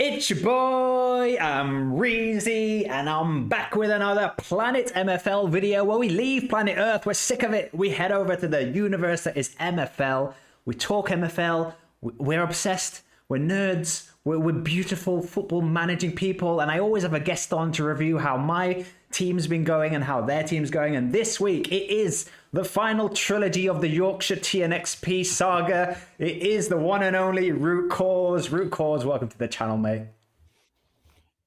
It's your boy, Amreezy, and I'm back with another Planet MFL video where we leave planet Earth. We're sick of it. We head over to the universe that is MFL. We talk MFL. We're obsessed. We're nerds. We're beautiful football managing people. And I always have a guest on to review how my team's been going and how their team's going. And this week, it is the final trilogy of the Yorkshire TNXP saga. It is the one and only Rootcoors. Rootcoors, welcome to the channel, mate.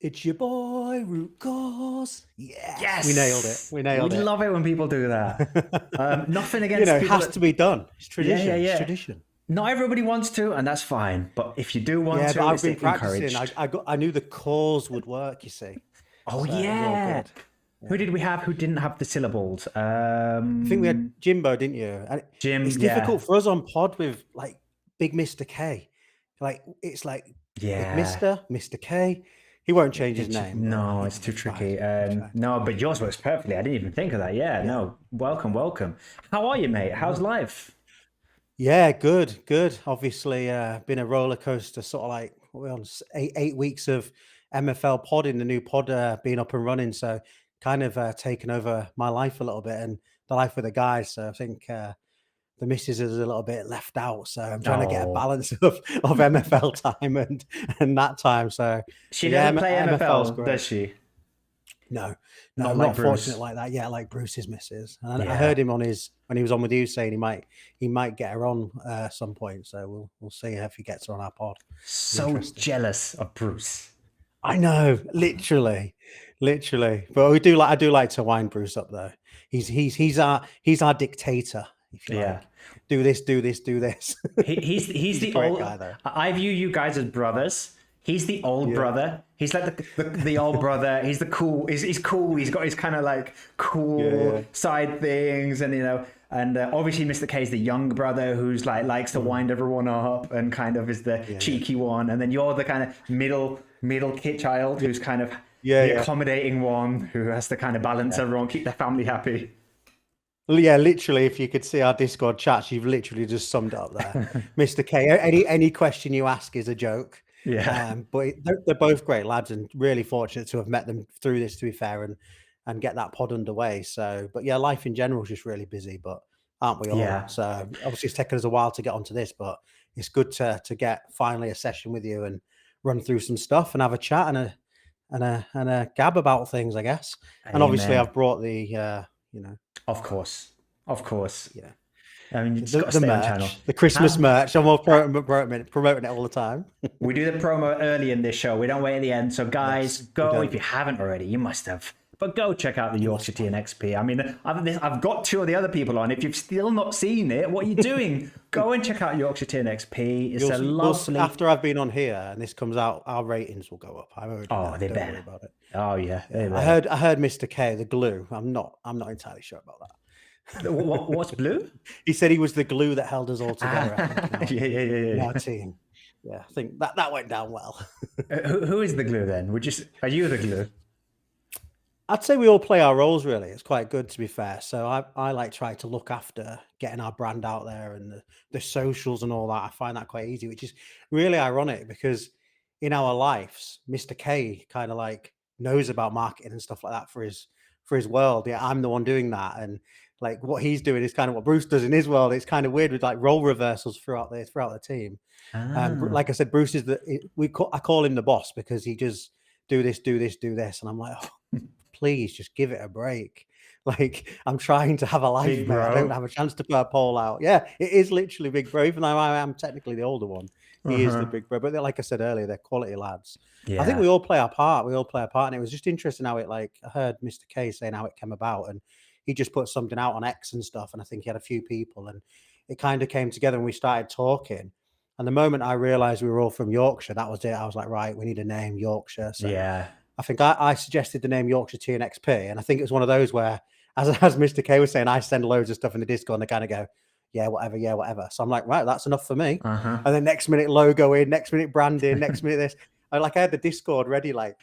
It's your boy, Rootcoors. Yes! We nailed it. We nailed it. We love it when people do that. Nothing against it people has to be done. It's tradition. Yeah. It's tradition. Not everybody wants to, and that's fine. But if you do want to, but I've it's been practicing. encouraged. I knew the cause would work, you see. Oh, So it was all yeah. good. Who did we have who didn't have the syllables? I think we had Jimbo, didn't you? And Jim, it's yeah. difficult for us on pod with like Big Mr. K. Like it's like Yeah. Big Mr. K. He won't change his name. No, it's too tricky. No, but yours works perfectly. I didn't even think of that. Yeah, no. Welcome. How are you, mate? How's life? Yeah, good. Obviously, been a roller coaster, sort of like what we're on 8 weeks of MFL pod in the new pod being up and running. So kind of taken over my life a little bit and the life of the guys. So I think the missus is a little bit left out. So I'm trying to get a balance of MFL time and that time. So She yeah, doesn't play MFL's MFL, great. does she? No, Not not like Bruce. fortunate like that. Yeah, like Bruce's missus. And I Yeah. heard him on when he was on with you saying he might get her on some point. So we'll see if he gets her on our pod. So jealous of Bruce. I know, literally. But I do like to wind Bruce up though. He's our dictator, if you like. Do this. He's the old guy though. I view you guys as brothers. He's the old brother. He's like the old brother. He's the cool. He's cool. He's got his kind of like cool side things, and and obviously Mr. K is the younger brother who's like likes to wind everyone up and kind of is the cheeky one, and then you're the kind of middle kid child who's kind of the accommodating one who has to kind of balance everyone, keep their family happy. Yeah, literally, if you could see our Discord chats, you've literally just summed it up there. Mr. K, any question you ask is a joke. Yeah. But they're both great lads and really fortunate to have met them through this, to be fair, and get that pod underway. So, but yeah, life in general is just really busy, but aren't we all? Yeah. So obviously it's taken us a while to get onto this, but it's good to get finally a session with you and run through some stuff and have a chat and a gab about things, I guess. And obviously I've brought the Of course. Yeah. I mean, you just got to stay on channel. The Christmas merch. I'm all promoting it all the time. We do the promo early in this show. We don't wait at the end. So guys, go if you haven't already. You must have. But go check out the Yorkshire TNXP. I mean, I've got two of the other people on. If you've still not seen it, what are you doing? Go and check out Yorkshire TNXP. It's a lovely... After I've been on here and this comes out, our ratings will go up. They better. About it. Oh yeah. I heard Mr. K, the glue. I'm not entirely sure about that. What's blue? He said he was the glue that held us all together. Yeah. Our team. Yeah, I think that went down well. Who is the glue then? Are you the glue? I'd say we all play our roles really. It's quite good, to be fair. So I like try to look after getting our brand out there and the socials and all that. I find that quite easy, which is really ironic because in our lives, Mr. K kind of like knows about marketing and stuff like that for his world. Yeah, I'm the one doing that, and like what he's doing is kind of what Bruce does in his world. It's kind of weird with like role reversals throughout the team. Like I said, Bruce is I call him the boss because he just do this, and I'm like, oh, please just give it a break. Like I'm trying to have a life, man. I don't have a chance to put a poll out. Yeah, it is literally big bro. Even though I am technically the older one, he is the big bro. But like I said earlier, they're quality lads. Yeah. I think we all play our part. And it was just interesting how I heard Mr. K saying how it came about, and he just put something out on X and stuff. And I think he had a few people, and it kind of came together and we started talking. And the moment I realized we were all from Yorkshire, that was it. I was like, right, we need a name, Yorkshire. So yeah, I think I suggested the name Yorkshire TNXP. And I think it was one of those where, as Mr. K was saying, I send loads of stuff in the Discord and they kind of go, yeah, whatever. So I'm like, right, that's enough for me. And then next minute logo in, next minute branding, next minute this. I had the Discord ready like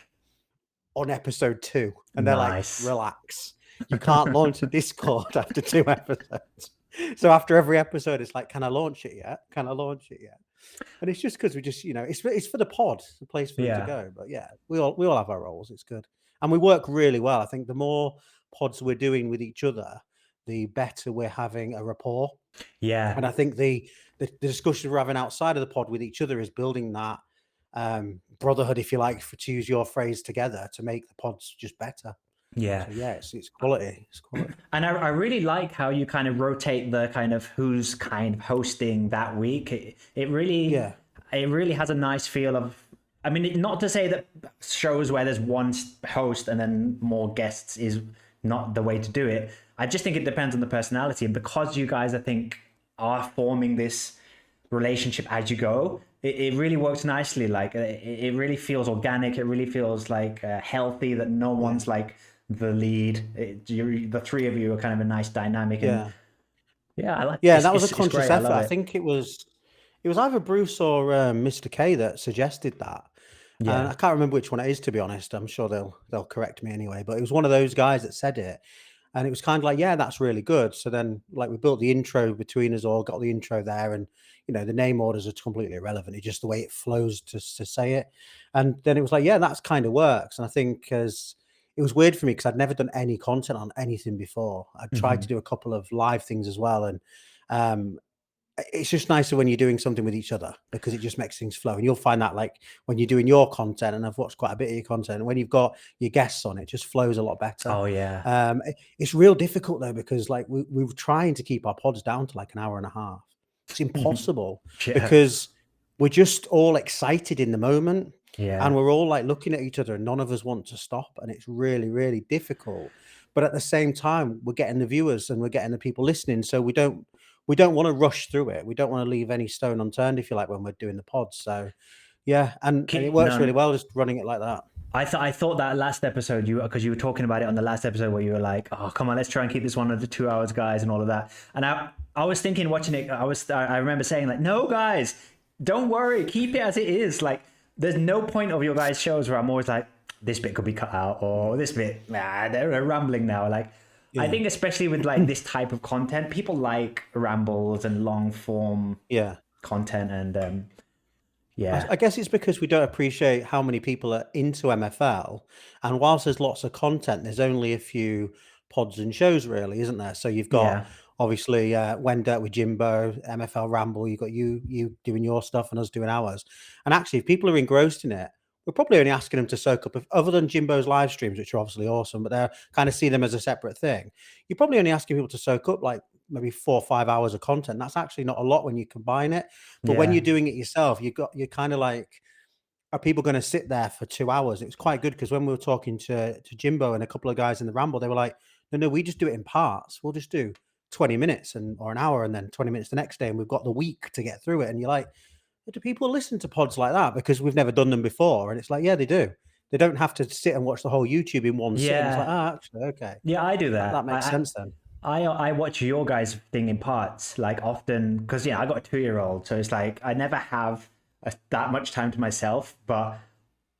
on episode 2. And they're like, relax. You can't launch a Discord after 2 episodes. So after every episode, it's like, can I launch it yet? And it's just because we just, it's for the pod, it's a place for them to Yeah. go. But yeah, we all have our roles. It's good, and we work really well. I think the more pods we're doing with each other, the better we're having a rapport. Yeah. And I think the discussion we're having outside of the pod with each other is building that brotherhood, if you like, for to use your phrase, together to make the pods just better. Yeah. So yeah, it's quality. It's quality. And I really like how you kind of rotate the kind of who's kind of hosting that week. Yeah, It really has a nice feel of. I mean, not to say that shows where there's one host and then more guests is not the way to do it. I just think it depends on the personality, and because you guys, I think, are forming this relationship as you go, it really works nicely. Like it really feels organic. It really feels like healthy. That no yeah, one's like the lead. The three of you are kind of a nice dynamic, and yeah. yeah, I like Yeah, and it's that was a it's conscious great. I effort. love I it. think it was either Bruce or Mr. K that suggested that. And Yeah, I can't remember which one it is, to be honest. I'm sure they'll correct me anyway. But it was one of those guys that said it. And it was kind of like, yeah, that's really good. So then like we built the intro between us all, got the intro there, and the name orders are completely irrelevant. It's just the way it flows to say it. And then it was like, yeah, that's kind of works. And I think as it was weird for me because I'd never done any content on anything before. I tried to hmm do a couple of live things as well. And um it's just nicer when you're doing something with each other because it just makes things flow. And you'll find that like when you're doing your content, and I've watched quite a bit of your content, and when you've got your guests on, it just flows a lot better. oh yeah, It's real difficult though because like we were trying to keep our pods down to like an hour and a half. It's impossible yeah, because we're just all excited in the moment, and yeah, we're all like looking at each other, and none of us want to stop, and it's really really difficult. But at the same time, we're getting the viewers and we're getting the people listening, so we don't want to rush through it. We don't want to leave any stone unturned, if you like, when we're doing the pods. So yeah, and it works really no. well just running it like that. I thought that last episode because you were talking about it on the last episode where you were like, oh come on, let's try and keep this one under 2 hours, guys, and all of that. And I was thinking watching it, I remember saying like, no guys, don't worry, keep it as it is. Like there's no point of your guys' shows where I'm always like, this bit could be cut out or this bit, nah, they're rambling now. Like I Yeah, think especially with like this type of content, people like rambles and long form yeah. content, and I, yeah, I guess it's because we don't appreciate how many people are into MFL, and whilst there's lots of content, there's only a few pods and shows, really, isn't there? So you've got yeah, obviously Wendirt with Jimbo, MFL Ramble. You've got you doing your stuff and us doing ours. And actually, if people are engrossed in it, we're probably only asking them to soak up. Other than Jimbo's live streams, which are obviously awesome, but they're kind of see them as a separate thing. You're probably only asking people to soak up like maybe 4 or 5 hours of content. That's actually not a lot when you combine it. But when yeah, you're doing it yourself, you're kind of like, are people going to sit there for 2 hours? It was quite good because when we were talking to Jimbo and a couple of guys in the Ramble, they were like, no, we just do it in parts. We'll just do 20 minutes or an hour and then 20 minutes the next day. And we've got the week to get through it. And you're like, do people listen to pods like that? Because we've never done them before. And it's like, yeah, they do. They don't have to sit and watch the whole YouTube in one sitting. It's like, yeah. ah, actually, okay. Yeah, I do That that. makes sense then. I watch your guys' thing in parts, like often, because yeah, I got a 2-year-old, so it's like I never have that much time to myself. But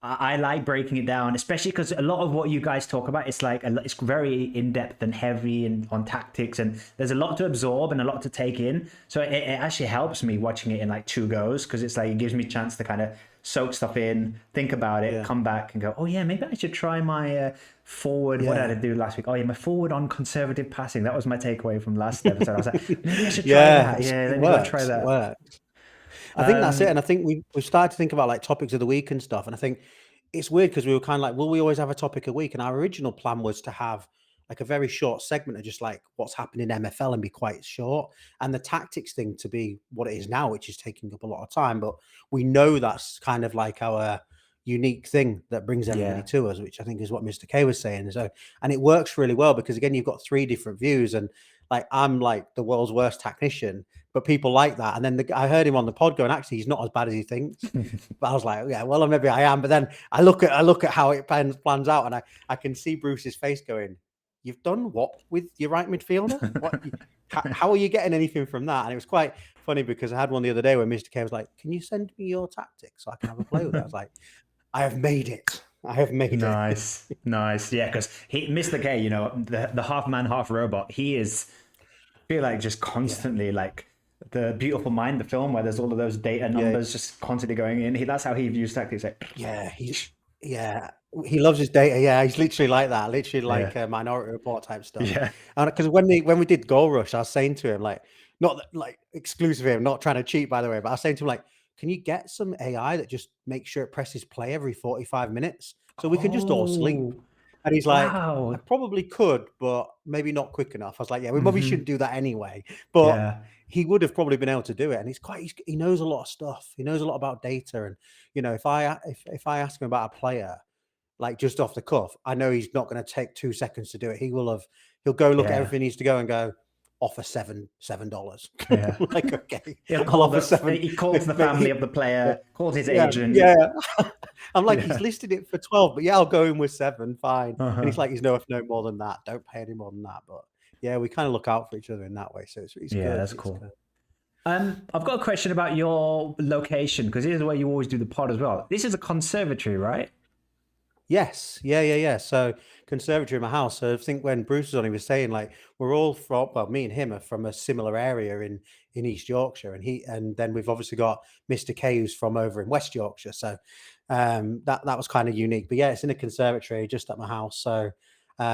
I like breaking it down, especially because a lot of what you guys talk about, it's like it's very in depth and heavy and on tactics, and there's a lot to absorb and a lot to take in. So it actually helps me watching it in like two goes because it's like it gives me a chance to kind of soak stuff in, think about it, Yeah. come back and go, oh yeah, maybe I should try my forward. What did I Yeah. do last week? Oh yeah, my forward on conservative passing. That was my takeaway from last episode. I was like, maybe I should try Yeah. that. Yeah, It let me go try works. It that. works. I think that's it. And I think we've started to think about like topics of the week and stuff. And I think it's weird because we were kind of like, will we always have a topic a week? And our original plan was to have like a very short segment of just like what's happening in MFL and be quite short. And the tactics thing to be what it is now, which is taking up a lot of time. But we know that's kind of like our unique thing that brings everybody Yeah, to us, which I think is what Mr. K was saying. So, and it works really well because again, you've got three different views, and like I'm like the world's worst technician, but people like that. And then I heard him on the pod going, actually, he's not as bad as he thinks. But I was like, yeah, well, maybe I am. But then I look at how it plans out, and I can see Bruce's face going, "You've done what with your right midfielder? What? How are you getting anything from that?" And it was quite funny because I had one the other day where Mr. K was like, "Can you send me your tactics so I can have a play with it?" I was like, "I have made it. I have made it." nice, nice. Yeah, because he Mr. K, the half man, half robot. He is. I feel like just Yeah, constantly like the Beautiful Mind, the film where there's all of those data Yeah, numbers just constantly going in. That's how he views tactics. Like, yeah, yeah, he loves his data. Yeah, he's literally like that, literally yeah, like a Minority Report type stuff. yeah. And because when we did Goal Rush, I was saying to him like, not that, like exclusive of him, not trying to cheat by the way, but I was saying to him like, can you get some AI that just makes sure it presses play every 45 minutes so we can just all sleep? Oh, And he's like, I wow. probably could, but maybe not quick enough. I was like, yeah, we probably Hmm. shouldn't do that anyway. But Yeah. he would have probably been able to do it. And he knows a lot of stuff. He knows a lot about data. And if I ask him about a player, like just off the cuff, I know he's not going to take 2 seconds to do it. He'll go look at Yeah. everything he needs to go and go, offer $7. Yeah. Like, okay, He'll I'll call offer seven. he calls the family of the Yeah, player, calls his yeah, agent. yeah. I'm like, he's Yeah. listed it for 12, but yeah, I'll go in with 7, fine. And Uh-huh. he's like, he's no more than that. Don't pay any more than that. But yeah, we kind of look out for each other in that way. So it's Yeah, good. that's It's cool. good. I've got a question about your location because this is where you always do the pod as well. This is a conservatory, right? Yes, yeah. So conservatory in my house. So I think when Bruce was on, he was saying like we're all from, well, me and him are from a similar area in East Yorkshire, and then we've obviously got Mr. K who's from over in West Yorkshire. So that was kind of unique. But yeah, it's in a conservatory just at my house. So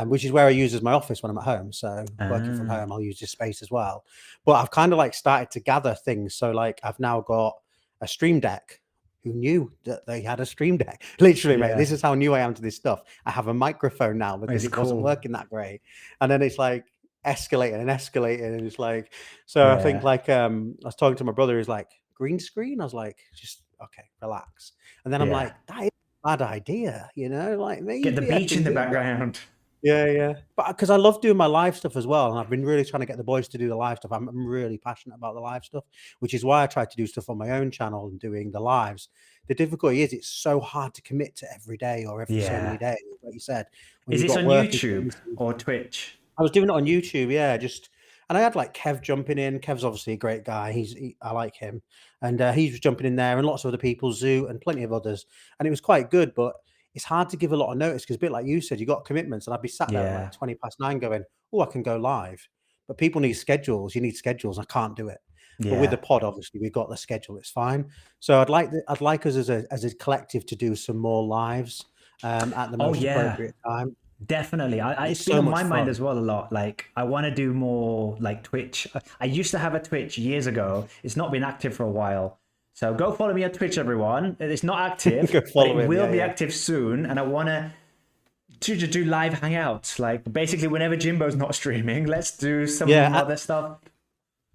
which is where I use as my office when I'm at home. So working from Ah, home, I'll use this space as well. But I've kind of like started to gather things. So like I've now got a stream deck. Who knew that they had a stream deck? Literally, mate, yeah, this is how new I am to this stuff. I have a microphone now because it's it wasn't cool. working that great. And then it's like escalating and escalating. And it's like, so I think Yeah, like I was talking to my brother, he's like, green screen? I was like, just okay, relax. And then I'm yeah. like, that is a bad idea, like Get the maybe I beach in can the do it. But background. yeah. But because I love doing my live stuff as well, and I've been really trying to get the boys to do the live stuff. I'm really passionate about the live stuff, which is why I try to do stuff on my own channel and doing the lives. The difficulty is it's so hard to commit to every day or every so many Yeah. days, like you said, when Is you've this got on work and YouTube things. or Twitch? I was doing it on YouTube, yeah, and I had like Kev jumping in. Kev's obviously a great guy. I like him, and he was jumping in there, and lots of other people, Zoo and plenty of others, and it was quite good. But it's hard to give a lot of notice because, a bit like you said, you got commitments, and I'd be sat there at like Yeah, 9:20, going, "Oh, I can go live," but people need schedules. You need schedules. I can't do it. But with the yeah. pod, obviously, we've got the schedule. It's fine. So I'd like us as a collective to do some more lives at the Oh, most yeah. appropriate time. Definitely. It's It's been so on much my mind fun. as well a lot. Like, I want to do more like Twitch. I used to have a Twitch years ago. It's not been active for a while. So go follow me on Twitch, everyone. It's not active, Go but follow it him. will Yeah, be yeah. active soon. And I want to do live hangouts. Like, basically, whenever Jimbo's not streaming, let's do some Yeah, other stuff.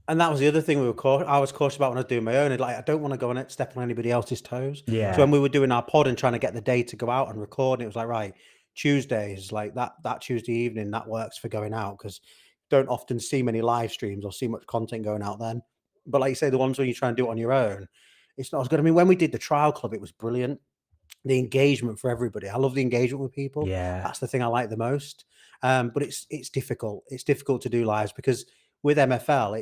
and that was the other thing I was cautious about when I was doing my own. Like, I don't want to go on it, step on anybody else's toes. So when Yeah. we were doing our pod and trying to get the day to go out and record, and it was like, right, Tuesdays, like that Tuesday evening, that works for going out because don't often see many live streams or see much content going out then. But like you say, the ones when you try and do it on your own, it's not as good. I mean, when we did the trial club, it was brilliant. The engagement for everybody. I love the engagement with people. Yeah. That's the thing I like the most. But it's difficult. It's difficult to do lives because with MFL,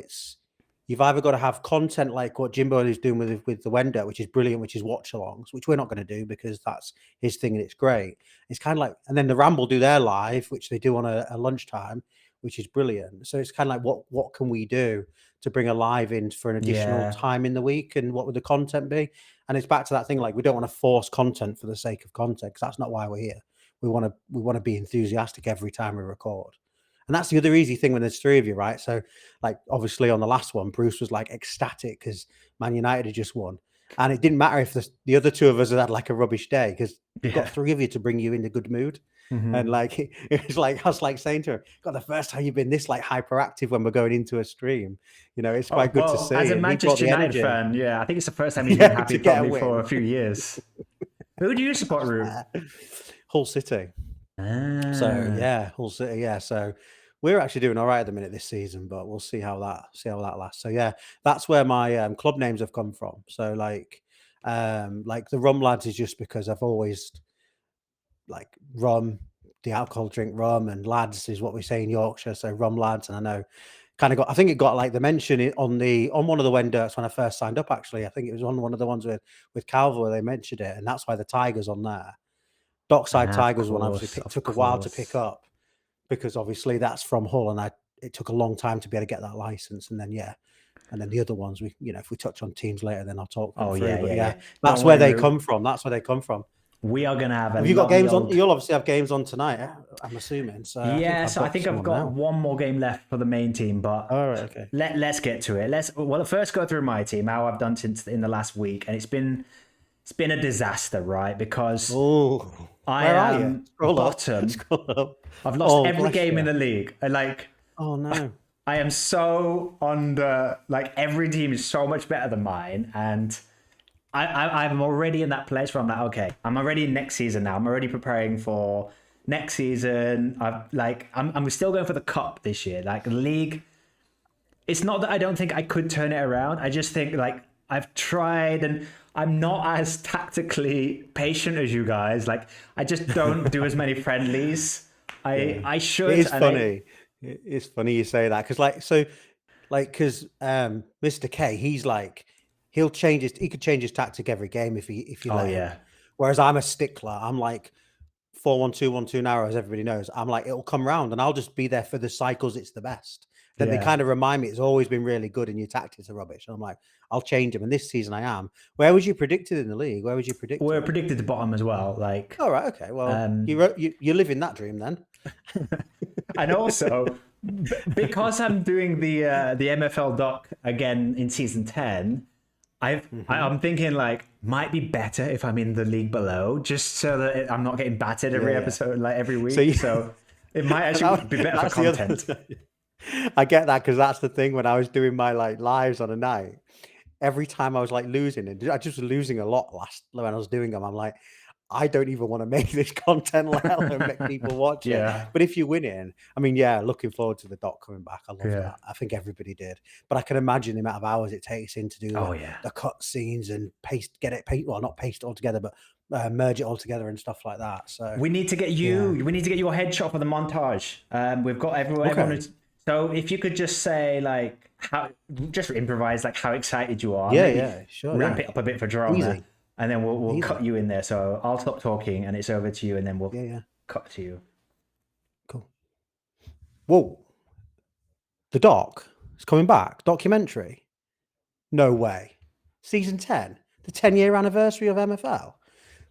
you've either got to have content like what Jimbo is doing with the Wender, which is brilliant, which is watch alongs, which we're not going to do because that's his thing and it's great. It's kind of like, and then the Ramble do their live, which they do on a lunchtime, which is brilliant. So it's kind of like what can we do to bring a live in for an additional Yeah. time in the week, and what would the content be? And it's back to that thing like we don't want to force content for the sake of content because that's not why we're here. We want to be enthusiastic every time we record. And that's the other easy thing when there's 3 of you, right? So like obviously on the last one, Bruce was like ecstatic because Man United had just won. And it didn't matter if the other 2 of us had like a rubbish day because you've got Yeah. 3 of you to bring you in a good mood. And Hmm. like it was like I was like saying to him, God, the first time you've been this like hyperactive when we're going into a stream, it's Oh, quite good to well, as see. a And he brought Manchester the United energy. fan, yeah, I think it's the first time he's been Yeah, happy to get a probably for win. a few years. Who do you support, Root? Hull City. So Ah, yeah, Hull City. Yeah, so we're actually doing all right at the minute this season, but we'll see how that lasts. So yeah, that's where my club names have come from. So like the Rum Lads is just because I've always like rum, the alcohol drink rum, and lads is what we say in Yorkshire. So Rum Lads, and I know kind of got. I think it got like the mention on one of the Wenderts when I first signed up. Actually, I think it was on one of the ones with Calvo where they mentioned it, and that's why the Tigers on there. Dockside of Tigers one obviously course, of took a while to pick course. up because obviously that's from Hull, and it took a long time to be able to get that license. And then yeah, and then the other ones if we touch on teams later, then I'll talk them Oh through. yeah, But yeah, yeah, yeah. that's Don't where worry, they Root. come from. That's where they come from. We are gonna have a Have you got lovely games on? old. You'll obviously have games on tonight, I'm assuming. So Yeah, so I booked think I've someone got now. one more game left for the main team, but All right, okay. let's get to it. Well first go through my team, how I've done since in the last week, and it's been a disaster, right? Because Oh, I where are you? am Scroll up. bottom. Scroll up. I've lost Oh, every bless game in you. the league. Oh no. I am so under, like every team is so much better than mine, and I'm already in that place where I'm like, okay, I'm already in next season now. I'm already preparing for next season. I'm still going for the cup this year. Like the league, it's not that I don't think I could turn it around. I just think like I've tried and I'm not as tactically patient as you guys. Like I just don't do as many friendlies. I should. It is and funny. It's funny you say that because Mr. K, he's like he could change his tactic every game if you Oh let him. yeah. Whereas I'm a stickler. I'm like 4-1-2, 1-2 narrow, as everybody knows. I'm like, it'll come round and I'll just be there for the cycles it's the best. Then they Yeah. kind of remind me it's always been really good and your tactics are rubbish. And I'm like, I'll change them. And this season I am. Where was you predicted in the league? Where was you predicted? We're predicted to bottom as well. Like, all right, okay. Well, you live in that dream then. and also because I'm doing the MFL doc again in season 10, I'm thinking like might be better if I'm in the league below, just so that I'm not getting battered every episode, like every week. So it might actually be better for content. I get that because that's the thing. When I was doing my like lives on a night, every time I was like losing, and I just was losing a lot when I was doing them. I'm like, I don't even want to make this content, let alone make people watch it. But if you win it, I mean, yeah, looking forward to the doc coming back. I love that. I think everybody did. But I can imagine the amount of hours it takes in to do the cut scenes and not paste it all together, but merge it all together and stuff like that. So we need to get you. Yeah. We need to get your headshot for the montage. We've got everyone. So if you could just say like just improvise like how excited you are. Yeah, sure. Ramp it up a bit for drama. Easy. And then we'll cut you in there. So I'll stop talking and it's over to you, and then we'll cut to you. Cool. Whoa. The doc is coming back. Documentary. No way. Season 10. The 10-year anniversary of MFL.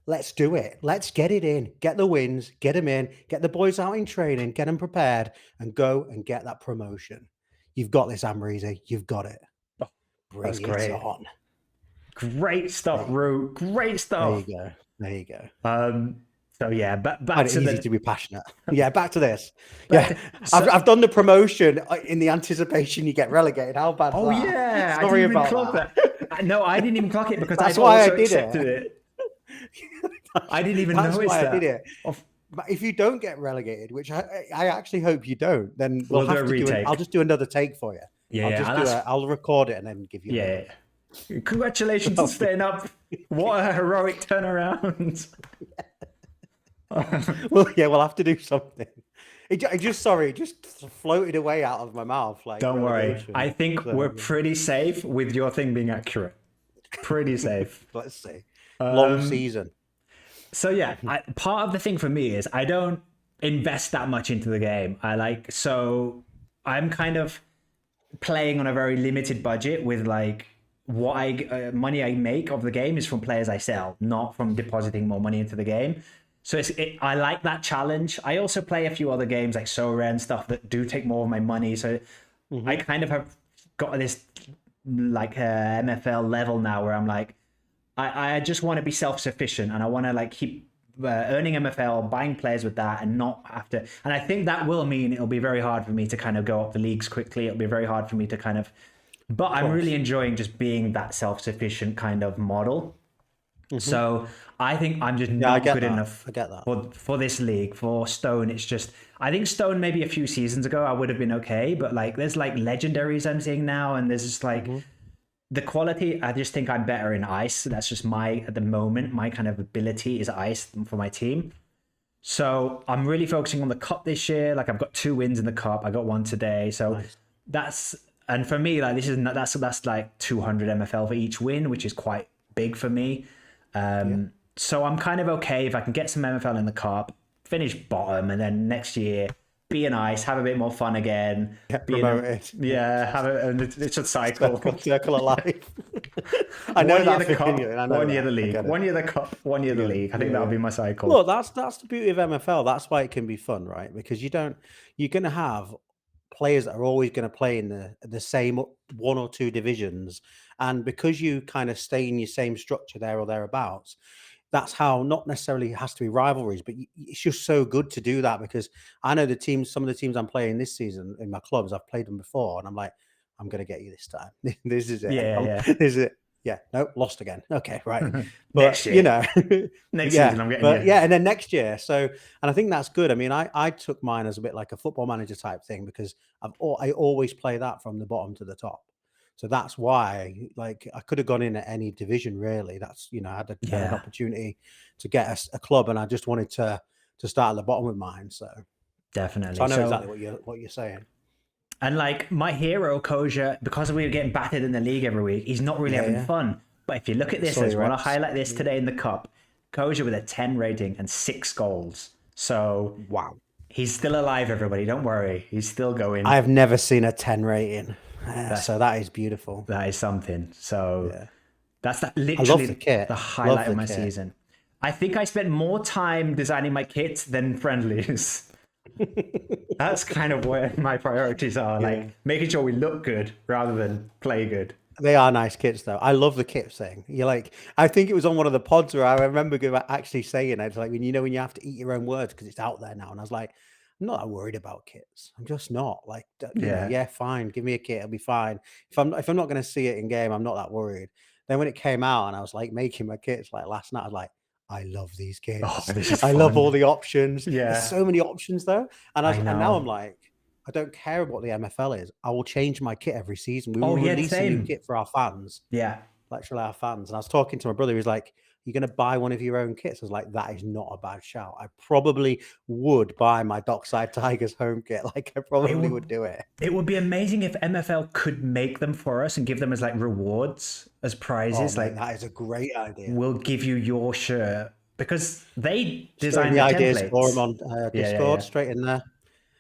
Let's do it. Let's get it in. Get the wins. Get them in. Get the boys out in training. Get them prepared. And go and get that promotion. You've got this, Amreezy. You've got it. Bring it on. Great stuff, Root. Great stuff. There you go. So yeah, back to easy to be passionate. Yeah, back to this. I've done the promotion in the anticipation you get relegated. How bad? Oh that? Yeah, sorry about that. No, I didn't even clock it because that's why I did accepted it. I didn't even notice that. I did it. But if you don't get relegated, which I actually hope you don't, then we'll have to do it. I'll just do another take for you. Yeah, I'll record it and then give you. Yeah. Congratulations on staying up. What a heroic turnaround. Well, yeah, we'll have to do something. It just floated away out of my mouth. Like, don't worry. I think we're pretty safe with your thing being accurate. Pretty safe. Let's see. Long season. So yeah, part of the thing for me is I don't invest that much into the game. So I'm kind of playing on a very limited budget with like what money I make of the game is from players I sell, not from depositing more money into the game. So I like that challenge. I also play a few other games like So Rare and stuff that do take more of my money. So I kind of have got this like MFL level now where I'm like, I just want to be self-sufficient and I want to like keep earning MFL, buying players with that and not have to. And I think that will mean it'll be very hard for me to kind of go up the leagues quickly. It'll be very hard for me to kind of, but I'm really enjoying just being that self-sufficient kind of model. So I think I'm just not good enough for this league. For Stone, it's just, I think Stone maybe a few seasons ago I would have been okay, but like there's like legendaries I'm seeing now and there's just like the quality, I just think I'm better in ice. That's just at the moment, my kind of ability is ice for my team. So I'm really focusing on the cup this year. Like I've got 2 wins in the cup. I got 1 today. So and for me, like that's like 200 MFL for each win, which is quite big for me. So I'm kind of okay if I can get some MFL in the cup, finish bottom, and then next year be nice, have a bit more fun again. Get Be in a, promoted. yeah, have a, and it should cycle. Circle of life. I know 1 year that the feeling. cup, I know 1 year the that. I league, get it. 1 year the cup, 1 year I the get it. league. I think Yeah, that'll yeah. be my cycle. Well, that's the beauty of MFL. That's why it can be fun, right? Because you're going to have players that are always going to play in the same one or two divisions, and because you kind of stay in your same structure there or thereabouts, that's how not necessarily it has to be rivalries, but it's just so good to do that because I know some of the teams I'm playing this season in my clubs, I've played them before, and I'm like, I'm going to get you this time. This is it. Yeah, This is it. Yeah, no, lost again. Okay, right. yeah. But Next year, next yeah, season, I'm getting but you. yeah, and then next year. So, and I think that's good. I mean, I took mine as a bit like a football manager type thing because I always play that from the bottom to the top. So that's why, like, I could have gone in at any division really. That's I had an Yeah, opportunity to get a club, and I just wanted to start at the bottom with mine. So definitely. I know So, exactly what you're saying. and like my hero, Koja, because we were getting battered in the league every week, he's not really Yeah, having yeah. fun. But if you look at this, Saw as your we want to reps. highlight this today in the cup, Koja with a 10 rating and 6 goals. So Wow. he's still alive, everybody. Don't worry. He's still going. I have never seen a 10 rating. That's So that is beautiful. that is something. So Yeah. that's I love the literally kit. the Love highlight the of my kit. season. I think I spent more time designing my kits than friendlies. That's kind of where my priorities are, like making sure we look good rather than play good. They are nice kits, though. I love the kit thing. You're like, I think it was on one of the pods where I remember actually saying it's like when when you have to eat your own words because it's out there now, and I was like, I'm not that worried about kits. I'm just not like, Yeah. yeah, fine, give me a kit, it'll be fine. If I'm not going to see it in game, I'm not that worried. Then when it came out and I was like making my kits like last night, I was like, I love these Oh, kits. this is I love all fun. the options. There's Yeah, so many options though, I and now I'm know. like. I don't care what the MFL is. I will change my kit every season. We Oh, will yeah, the release a new same. kit for our fans, Yeah. literally our fans. And I was talking to my brother. He was like, "You're going to buy one of your own kits?" I was like, "That is not a bad shout. I probably would buy my Dockside Tigers home kit. Like, I It probably would would do it." it would be amazing if MFL could make them for us and give them as like rewards, as Oh, prizes. mate, Like, that is a great idea. we'll give you your shirt because they Just throw in design the the ideas for them templates. on Yeah, yeah, Discord, yeah. straight in there.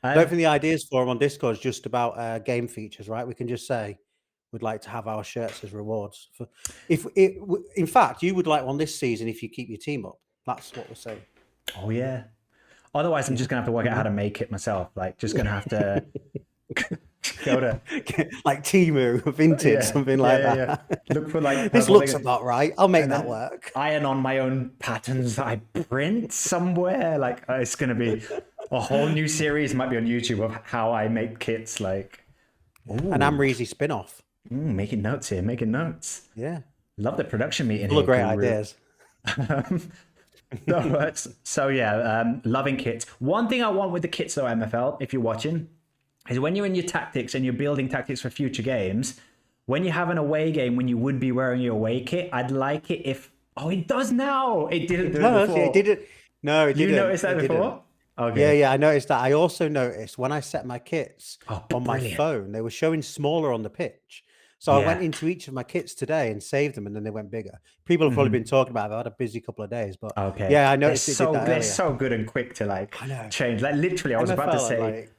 I don't Um, think the ideas for them on Discord is just about game features, right? We can just say we'd like to have our shirts as rewards. For if it, in fact, you would like one this season if you keep your team up. That's what we're saying. oh yeah. Otherwise, I'm Yeah. just gonna have to work out how to make it myself. Like, just gonna have to go to Like Timu, vintage, yeah, something yeah, like yeah, yeah. that. Look for like This purple looks thing, about right. I'll make and that then work. iron on my own patterns that I print somewhere. Like, it's gonna be a whole new series. Might be on YouTube of how I make kits. Like, An ooh, Amreezy spin-off. making notes here, making notes. Yeah. Love the production meeting Full of here, great Guru. ideas. So yeah, loving kits. One thing I want with the kits though, MFL, if you're watching, is when you're in your tactics and you're building tactics for future games, when you have an away game when you would be wearing your away kit, I'd like it if it does now. It didn't do it No, it before. didn't. No, it You didn't. noticed that It didn't. before? Yeah, Okay. yeah, I noticed that. I also noticed when I set my kits Oh, on my brilliant. phone, they were showing smaller on the pitch. So I went Yeah. into each of my kits today and saved them, and then they went bigger. People have probably been talking about it. I've had a busy couple of days, but Okay. yeah, I noticed it did that They're earlier. so good and quick to like I know. change. Like literally, I was about to MFL are say like,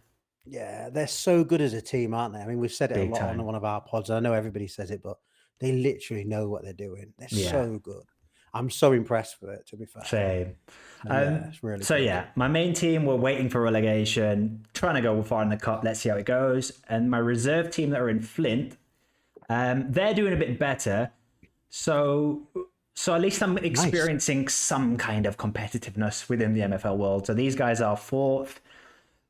yeah, they're so good as a team, aren't they? I mean, we've said it a big lot on time. one of our pods. I know everybody says it, but they literally know what they're doing. They're Yeah. so good. I'm so impressed with it, to be fair. Same. So, yeah, it's really So good. yeah, my main team were waiting for relegation, trying to go far in the cup. Let's see how it goes. And my reserve team that are in Flint, they're doing a bit better. So at least I'm experiencing some kind of competitiveness within the MFL world. So these guys are fourth.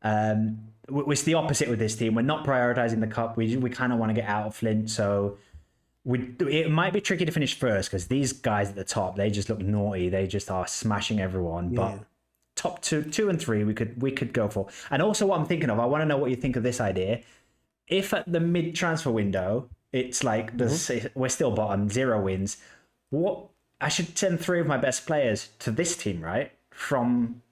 It's the opposite with this team. We're not prioritizing the cup. We kind of want to get out of Flint. So it might be tricky to finish first because these guys at the top, they just look naughty. They just are smashing everyone. Yeah. But top two and three, we could go for. And also, what I'm thinking of, I want to know what you think of this idea. If at the mid transfer window, it's like we're still bottom, 0 wins. What I should send 3 of my best players to this team, right? From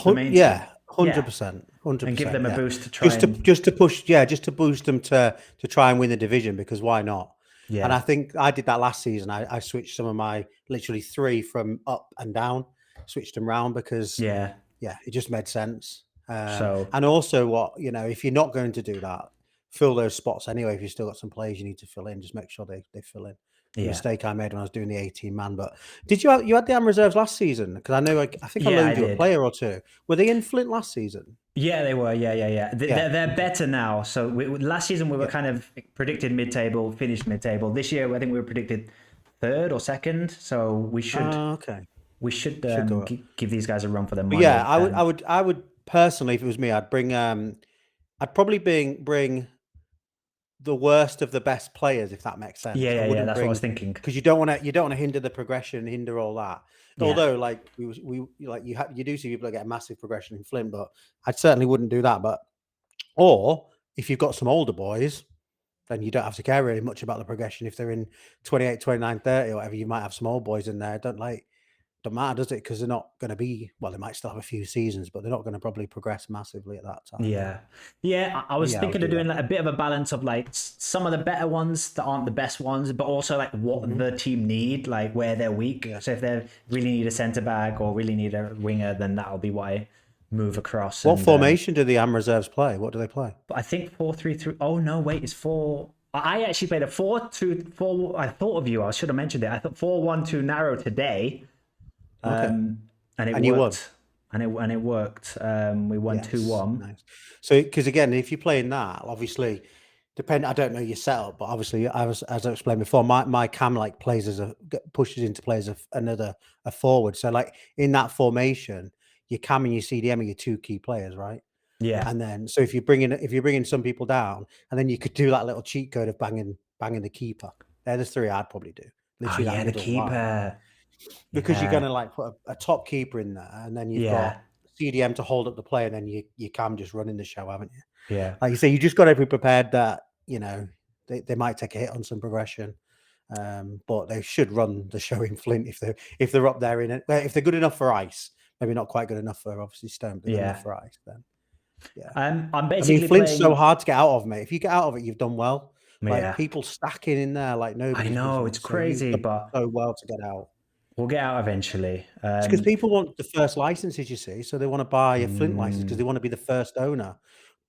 the main Yeah, team. 100%, 100%, And give them a boost to try just to push, just to boost them to try and win the division, because why not? Yeah. And I think I did that last season. I switched some of my literally 3 from up and down, switched them round because Yeah. it just made sense. So And also, what if you're not going to do that, fill those spots anyway. If you've still got some players you need to fill in, just make sure they fill in. The yeah, mistake I made when I was doing the 18-man. But did you had the Am reserves last season? Because I know I think I yeah, I loaned you a did. player or two. Were they in Flint last season? Yeah, they were. Yeah, yeah, yeah. Yeah. They're Okay. better now. So last season we were Yeah. kind of predicted mid-table, finished mid-table. This year I think we were predicted third or second. So Okay. we should Should go up. give these guys a run for their But yeah, money. I would personally, if it was me, I'd probably bring the worst of the best players, if that makes sense. Yeah, I yeah, yeah. wouldn't That's what I was bring thinking. because you don't want to hinder the progression, hinder all that. Yeah. Although, like you do see people that get a massive progression in Flint, but I certainly wouldn't do that. But or if you've got some older boys, then you don't have to care really much about the progression. If they're in 28, 29, 30 or whatever, you might have some old boys in there. Don't matter, does it? Because they're not going to be, well, they might still have a few seasons, but they're not going to probably progress massively at that time. Yeah. Yeah, I was Yeah, I would thinking of do doing that. like a bit of a balance of like some of the better ones that aren't the best ones, but also like what the team need, like where they're weak. Yeah. So if they really need a centre back or really need a winger, then that'll be what I move across. What And formation do the Am reserves play? What do they play? but I think 4-3-3. Oh no, wait, it's four. I actually played a 4-2-4. I thought of you. I should have mentioned it. I thought 4-1-2 narrow today, Okay. and it And you won. worked. And it worked. We won Yes. 2-1. Nice. So, because again, if you're playing that, obviously, I don't know your setup, but obviously, as I explained before, my cam like plays pushes into plays a forward. So, like in that formation, your cam and your CDM are your two key players, right? Yeah. And then, so if you're bringing some people down, and then you could do that little cheat code of banging the keeper. They're the three I'd probably do. Oh Literally that yeah, the middle line. keeper. Because you're Yeah. gonna like put a top keeper in there, and then you've Yeah. got CDM to hold up the play, and then you can just run in the show, haven't you? Yeah. Like you say, you just got to be prepared that they might take a hit on some progression, but they should run the show in Flint if they're up there in it. If they're good enough for ice, maybe not quite good enough for obviously Stone, but they're good Yeah. enough for ice. Then yeah, I'm I mean basically Flint's so playing. hard to get out of, mate. If you get out of it, you've done well. Like Yeah. people stacking in there like I nobody's know it's business. So you've crazy, done but so well to get out. we'll get out eventually. It's because people want the first licenses, you see, so they wanna buy a Flint license because they wanna be the first owner,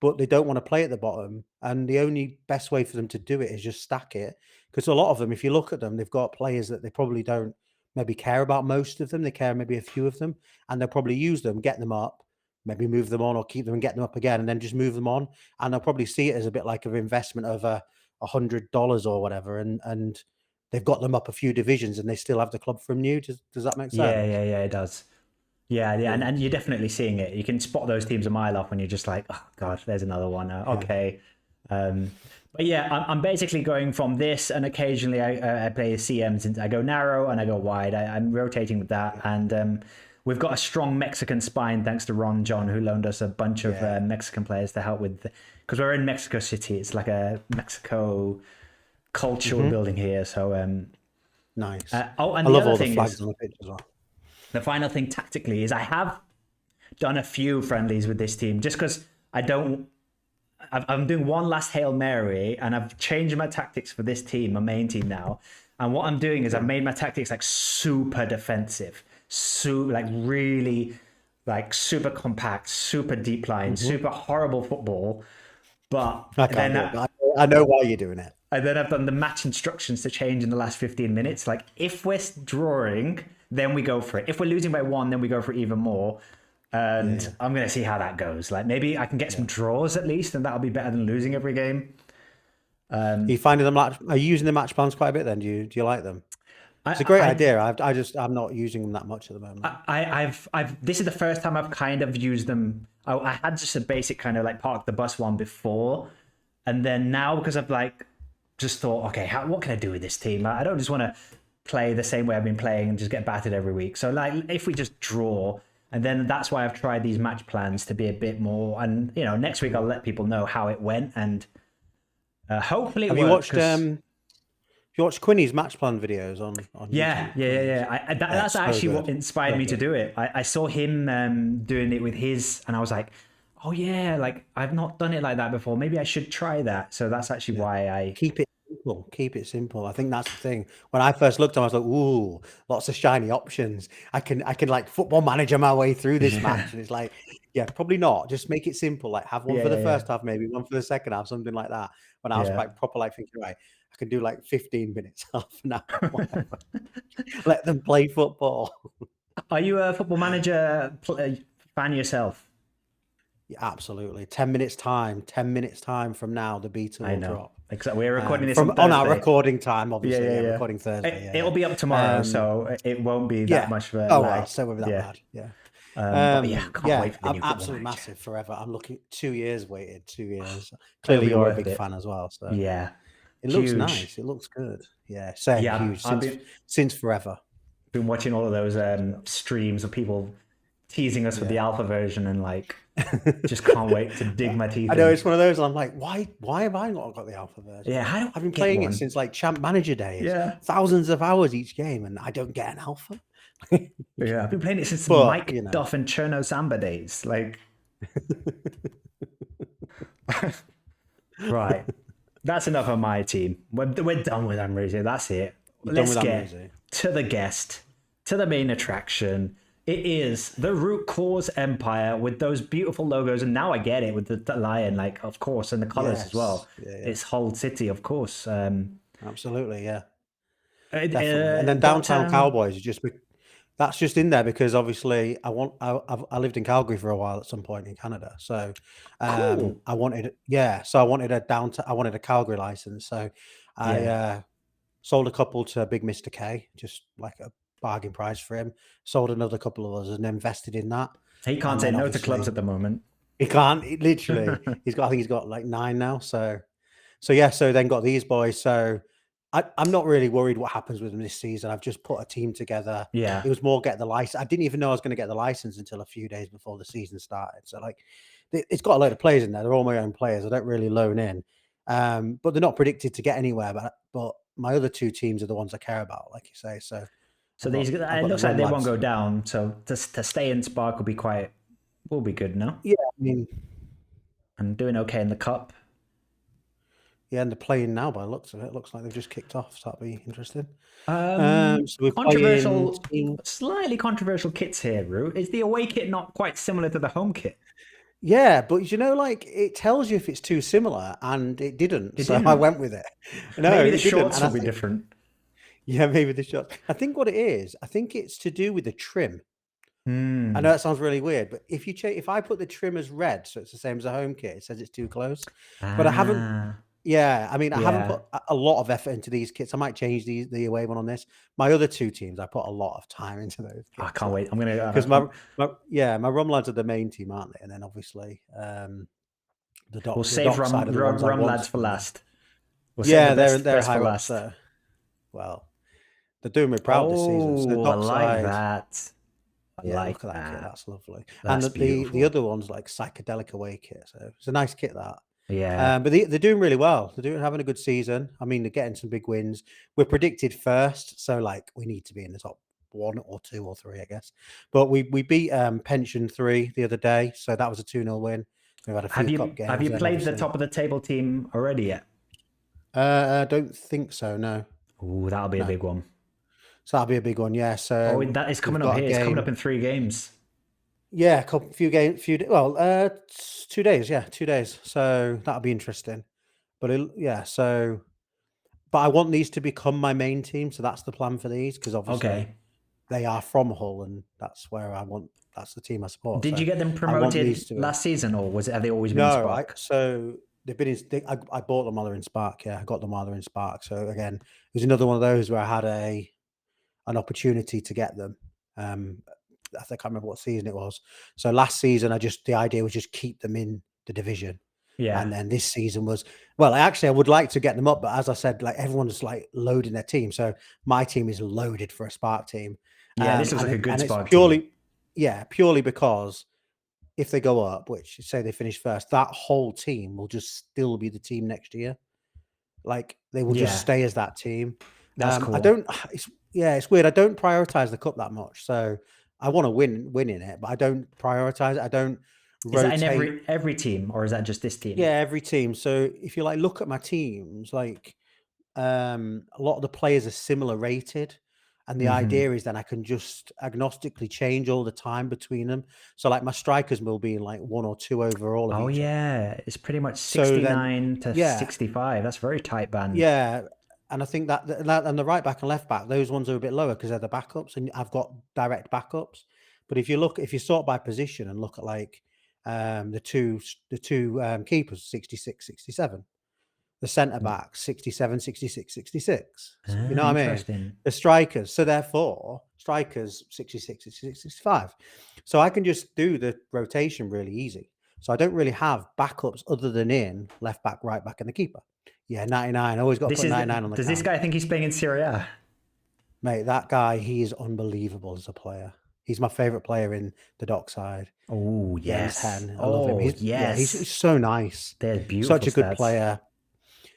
but they don't wanna play at the bottom, and the only best way for them to do it is just stack it. Because a lot of them, if you look at them, they've got players that they probably don't maybe care about most of them, they care maybe a few of them, and they'll probably use them, get them up, maybe move them on or keep them and get them up again, and then just move them on, and they'll probably see it as a bit like an investment of $100 or whatever, and they've got them up a few divisions, and they still have the club from new. Does that make Yeah, sense? yeah, yeah, it does. Yeah, yeah, Yeah. and you're definitely seeing it. You can spot those teams a mile off when you're just like, oh god, there's another one. Okay, but yeah, I'm basically going from this, and occasionally I play a CM since I go narrow and I go wide. I'm rotating with that, and we've got a strong Mexican spine thanks to Ron John, who loaned us a bunch of Mexican players to help with, because we're in Mexico City. It's like a Mexico culture we're building here. So Nice. and I the love other all the thing flags is, on the pitch as well. the final thing tactically is I have done a few friendlies with this team just because I'm doing one last Hail Mary, and I've changed my tactics for this team, my main team now. And what I'm doing is I've made my tactics like super defensive, like really like super compact, super deep line, super horrible football. But I can't do it, but I know why you're doing it. and then I've done the match instructions to change in the last 15 minutes. Like if we're drawing, then we go for it. If we're losing by 1, then we go for even more. And I'm going to see how that goes. Like maybe I can get some draws at least, and that'll be better than losing every game. Are you finding are you using the match plans quite a bit then? Do you like them? It's a great idea. I'm not using them that much at the moment. I've this is the first time I've kind of used them. I had just a basic kind of like park the bus one before, and then now because I've like just thought, okay, what can I do with this team? I don't just want to play the same way I've been playing and just get battered every week. So like if we just draw, and then that's why I've tried these match plans to be a bit more. And next week I'll let people know how it went, and hopefully it works. Have you watched Quinny's match plan videos on Yeah, YouTube? yeah. That's so actually good. what inspired me to do it. I saw him doing it with his, and I was like, oh yeah, like I've not done it like that before. Maybe I should try that. So that's actually why I Keep it simple. Keep it simple. I think that's the thing. When I first looked, I was like, "Ooh, lots of shiny options. I can like football manager my way through this match." And it's like Yeah, probably not. Just make it simple. Like have one Yeah, for the yeah, yeah. first half, maybe one for the second half, something like that. When I was Yeah. quite proper, like thinking, right, I can do like 15 minutes, half an hour, whatever. Let them play football. Are you a football manager fan yourself? Yeah, absolutely. 10 minutes time. 10 minutes time from now, the beta I will know. drop. Except we're recording this From on on our Thursday. recording time, Yeah, obviously. yeah, Yeah, yeah. recording Thursday. It'll Yeah, be up tomorrow, yeah. so it won't be that Yeah. much of a Oh well, lag. so we're that Yeah. bad. Yeah. But yeah, I can't wait for the I'm new football absolutely manager. massive forever. I'm looking 2 years waited, 2 years. It'll Clearly, be you're a worth big it. fan as well. So Yeah. it looks Huge. nice. It looks good. Yeah, same, Yeah, huge. I've Since forever. been watching all of those So. streams of people teasing us with the Yeah. alpha version and like just can't wait to dig my teeth I know in. it's one of those. I'm like, why have I not got the alpha version? Yeah, how do I've I been get playing it one? since like Champ Manager days, Yeah. thousands of hours each game, and I don't get an alpha. Yeah, I've been playing it since But Mike Duff and Cherno Samba days. Like, right. That's enough of my team. We're done with Amreezy. That's it. you're done Let's with get Amreezy. to the guest, to the main attraction. It is the Rootcoors Empire with those beautiful logos. And now I get it with the lion, like, of course, and the colors as well. Yes. Yeah. It's Hull City, of course. Absolutely. Yeah. Definitely. And then What Downtown Cowboys is that's just in there because obviously I lived in Calgary for a while at some point in Canada. So cool. I wanted I wanted a Calgary license. So I Yeah. sold a couple to Big Mr. K, just like a bargain price for him. Sold another couple of others and invested in that. He can't And say then no to clubs obviously at the moment. he can't literally I think he's got like 9 now. So yeah, so then got these boys. So I'm not really worried what happens with them this season. I've just put a team together. Yeah. It was more get the license. I didn't even know I was going to get the license until a few days before the season started. So like, it's got a load of players in there. They're all my own players. I don't really loan in, but they're not predicted to get anywhere. But my other two teams are the ones I care about, like you say. So So I've it got the looks like Rum they won't lads. go down. So to stay in Spark will be good, no? Yeah, I mean, And doing okay in the cup. yeah, and they're playing now by the looks of it. It looks like they've just kicked off. So that'll be interesting. So we're playing Controversial, team. slightly controversial kits here, Root. Is the away kit not quite similar to the home kit? Yeah, but like it tells you if it's too similar, and it didn't. It So I didn't. went with it. No, Maybe the it didn't. shorts And I will be think, different. yeah, maybe the shot. I think what it is, I think it's to do with the trim. I know Hmm. that sounds really weird, but if I put the trim as red, so it's the same as a home kit, it says it's too close. But I haven't. Ah. Yeah, I mean, I haven't Yeah. put a lot of effort into these kits. I might change the away one on this. My other two teams, I put a lot of time into those I kits. can't wait. I'm gonna. Because my Rum lads are the main team, aren't they? And then obviously We'll the save dock side are the ones I rum want lads to for win there. last. We'll save the Yeah, best they're best for higher up. last. So well, they're doing me proud this season. So Oh, I like dockside, that. I yeah, like look at that kit. that. That's lovely. And That's the beautiful. other one's like psychedelic away kit. So it's a nice kit that. Yeah. But they're doing really well. Having a good season. I mean, they're getting some big wins. We're predicted first, so like we need to be in the top 1 or 2 or 3, I guess. But we beat Pension 3 the other day, so that was a 2-0 win. We've had a few cup games. Have you Then played the obviously. top of the table team already yet? I don't think so. No, Oh, that'll be a no. big one. So that'll be a big one. Yeah. So That is coming we've up got here. a It's coming up game. in 3 games. Yeah, few games. 2 days. Yeah, 2 days. So that'll be interesting. But yeah. So, but I want these to become my main team. So that's the plan for these because obviously Okay. they are from Hull, and that's where that's the team I support. Did So you get them I want these promoted to. last season, or have they always been in No, Spark? so they've been I bought them while they're in Spark. Yeah, I got them while they're in Spark. So again, it was another one of those where I had an opportunity to get them. I think I can't remember what season it was. So last season, the idea was just keep them in the division. Yeah. And then this season was, well, I would like to get them up, but as I said, like everyone's like loading their team. So my team is loaded for a Spark team. Yeah, this looks like a good and it's Spark team. purely because if they go up, which say they finish first, that whole team will just still be the team next year. Like they will just Yeah. stay as that team. That's cool. It's weird. I don't prioritize the cup that much. So I want to win in it, but I don't prioritize it. I don't rotate. Is that in every team, or is that just this team? Yeah, every team. So if you like look at my teams, like a lot of the players are similar rated. And the idea is then I can just agnostically change all the time between them. So like my strikers will be like 1 or 2 over all of Oh each other. yeah, it's pretty much So then, 69 to yeah, 65. That's very tight band. yeah. And I think that and the right back and left back, those ones are a bit lower because they're the backups, and I've got direct backups. But if you sort by position and look at like the two keepers, 66, 67. The centre back, 67, 66, 66. You know what I mean? Interesting. The strikers. So therefore, strikers 66, 66, 65. So I can just do the rotation really easy. So I don't really have backups other than in left back, right back, and the keeper. Yeah, 99. I always got to put 99 on the Does this card. guy think he's playing in Serie A? Mate, that guy, he is unbelievable as a player. He's my favourite player in the dockside. Oh, Jens yes. Hen. I love him. Oh, He's yes. so nice. There's Such beautiful a good stats. player.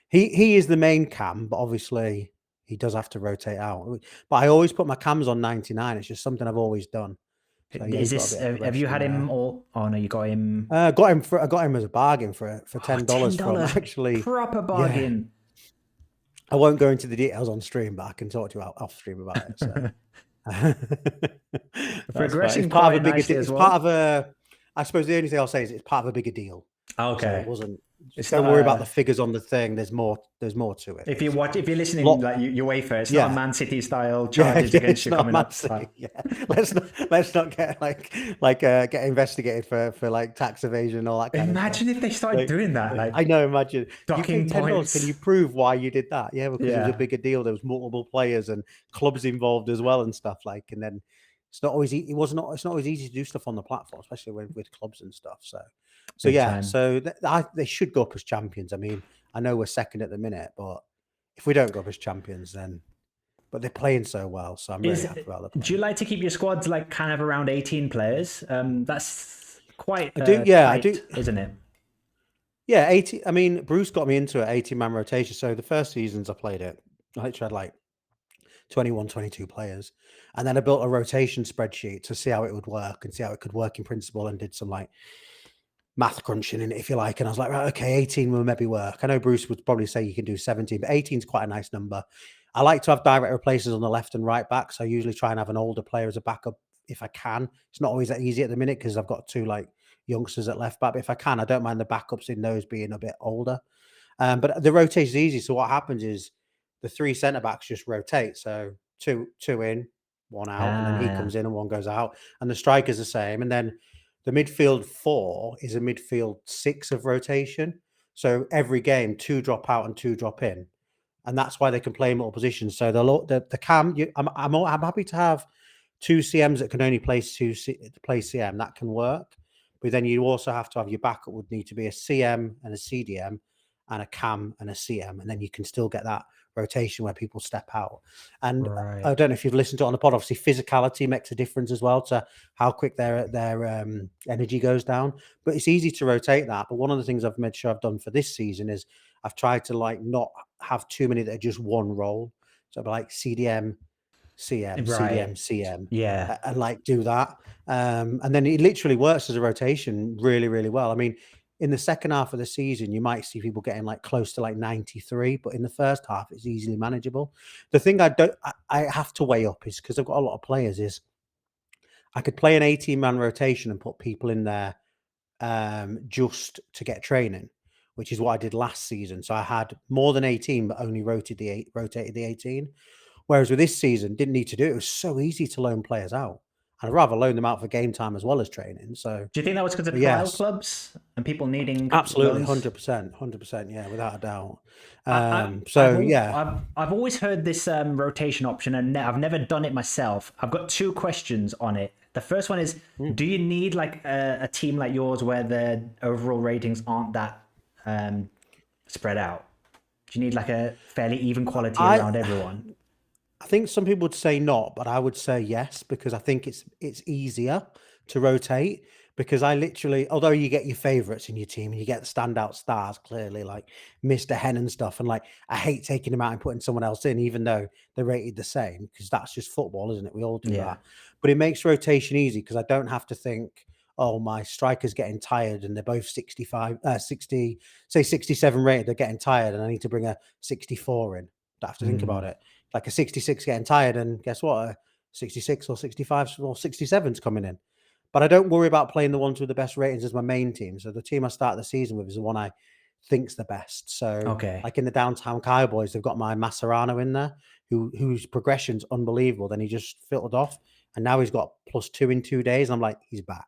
He is the main cam, but obviously he does have to rotate out. But I always put my cams on 99. It's just something I've always done. So yeah, Is he's got a this, bit of have you aggression had him there. all? Oh, no, you got him. I got him as a bargain for $10 from $10. actually. Proper Yeah, bargain. I won't go into the details on stream, but I can talk to you off stream about it. So that's fine. Progressing It's part of quite a bigger. nicely as It's part well. of a. I suppose the only thing I'll say is it's part of a bigger deal. So Okay. it wasn't. It's Don't not worry about the figures on the thing. There's more to it. if you're listening Lot- like UEFA, it's not Yeah. a Man City style Yeah, charges yeah, against it's you not coming up. massive. Yeah, let's not get get investigated for like tax evasion and all that kind of Imagine stuff. if they started Like, doing that. Like I know. Imagine you docking paid $10. points. Can you prove why you did that? Yeah, because it was a Yeah. bigger deal. There was multiple players and clubs involved as well and stuff like. And then it's not always it's not always easy to do stuff on the platform, especially with clubs and stuff. So Big yeah, time. so they should go up as champions. I mean, I know we're second at the minute, but if we don't go up as champions, then. But they're playing so well, so I'm really happy about the play. Do you like to keep your squads like kind of around 18 players? That's quite I do, yeah, tight, I do. isn't it? Yeah, 80. I mean, Bruce got me into it, 18-man rotation. So the first seasons I played it, I literally had like 21, 22 players. And then I built a rotation spreadsheet to see how it would work and see how it could work in principle, and did some like math crunching in it, if you like. And I was like, right, okay, 18 will maybe work. I know Bruce would probably say you can do 17, but 18 is quite a nice number. I like to have direct replacers on the left and right back. So I usually try and have an older player as a backup if I can. It's not always that easy at the minute because I've got 2 like youngsters at left back. But if I can, I don't mind the backups in those being a bit older. But the rotation is easy. So what happens is the 3 centre backs just rotate. So two in, 1 out, and then he comes in and 1 goes out. And the striker's the same. And then the midfield 4 is a midfield 6 of rotation. So every game, 2 drop out and 2 drop in. And that's why they can play in multiple positions. So the cam, I'm happy to have 2 CMs that can only play play CM. That can work. But then you also have to have your backup would need to be a CM and a CDM and a cam and a CM, and then you can still get that rotation where people step out. And Right. I don't know if you've listened to it on the pod. Obviously, physicality makes a difference as well to how quick their energy goes down. But it's easy to rotate that. But one of the things I've made sure I've done for this season is I've tried to like not have too many that are just one role. So like CDM, CM, Right. CDM, CM, Yeah. and like do that. And then it literally works as a rotation really, really well. I mean, in the second half of the season, you might see people getting like close to like 93, but in the first half, it's easily manageable. The thing I have to weigh up is because I've got a lot of players is I could play an 18-man rotation and put people in there just to get training, which is what I did last season. So I had more than 18, but only rotated the 18. Whereas with this season, didn't need to do it. It was so easy to loan players out. I'd rather loan them out for game time as well as training. So Do you think that was because of but trial yes, clubs and people needing absolutely, loans? 100%, yeah, without a doubt. I've Yeah, I've always heard this rotation option, and I've never done it myself. I've got 2 questions on it. The first one is, do you need like a team like yours where the overall ratings aren't that spread out? Do you need like a fairly even quality around everyone? I think some people would say not, but I would say yes because I think it's easier to rotate because I literally, although you get your favourites in your team and you get the standout stars clearly like Mr. Hen and stuff, and like I hate taking them out and putting someone else in, even though they're rated the same because that's just football, isn't it? We all do Yeah. that, but it makes rotation easy because I don't have to think. Oh, my striker's getting tired and they're both 65, 60, say 67 rated. They're getting tired and I need to bring a 64 in. Don't have to think about it. like a 66 getting tired, and guess what? A 66 or 65 or 67's coming in. But I don't worry about playing the ones with the best ratings as my main team. So the team I start the season with is the one I think's the best. So Okay. like in the Downtown Cowboys, they've got my Mascherano in there, whose progression's unbelievable. Then he just filtered off, and now he's got +2 in 2 days. I'm like, he's back.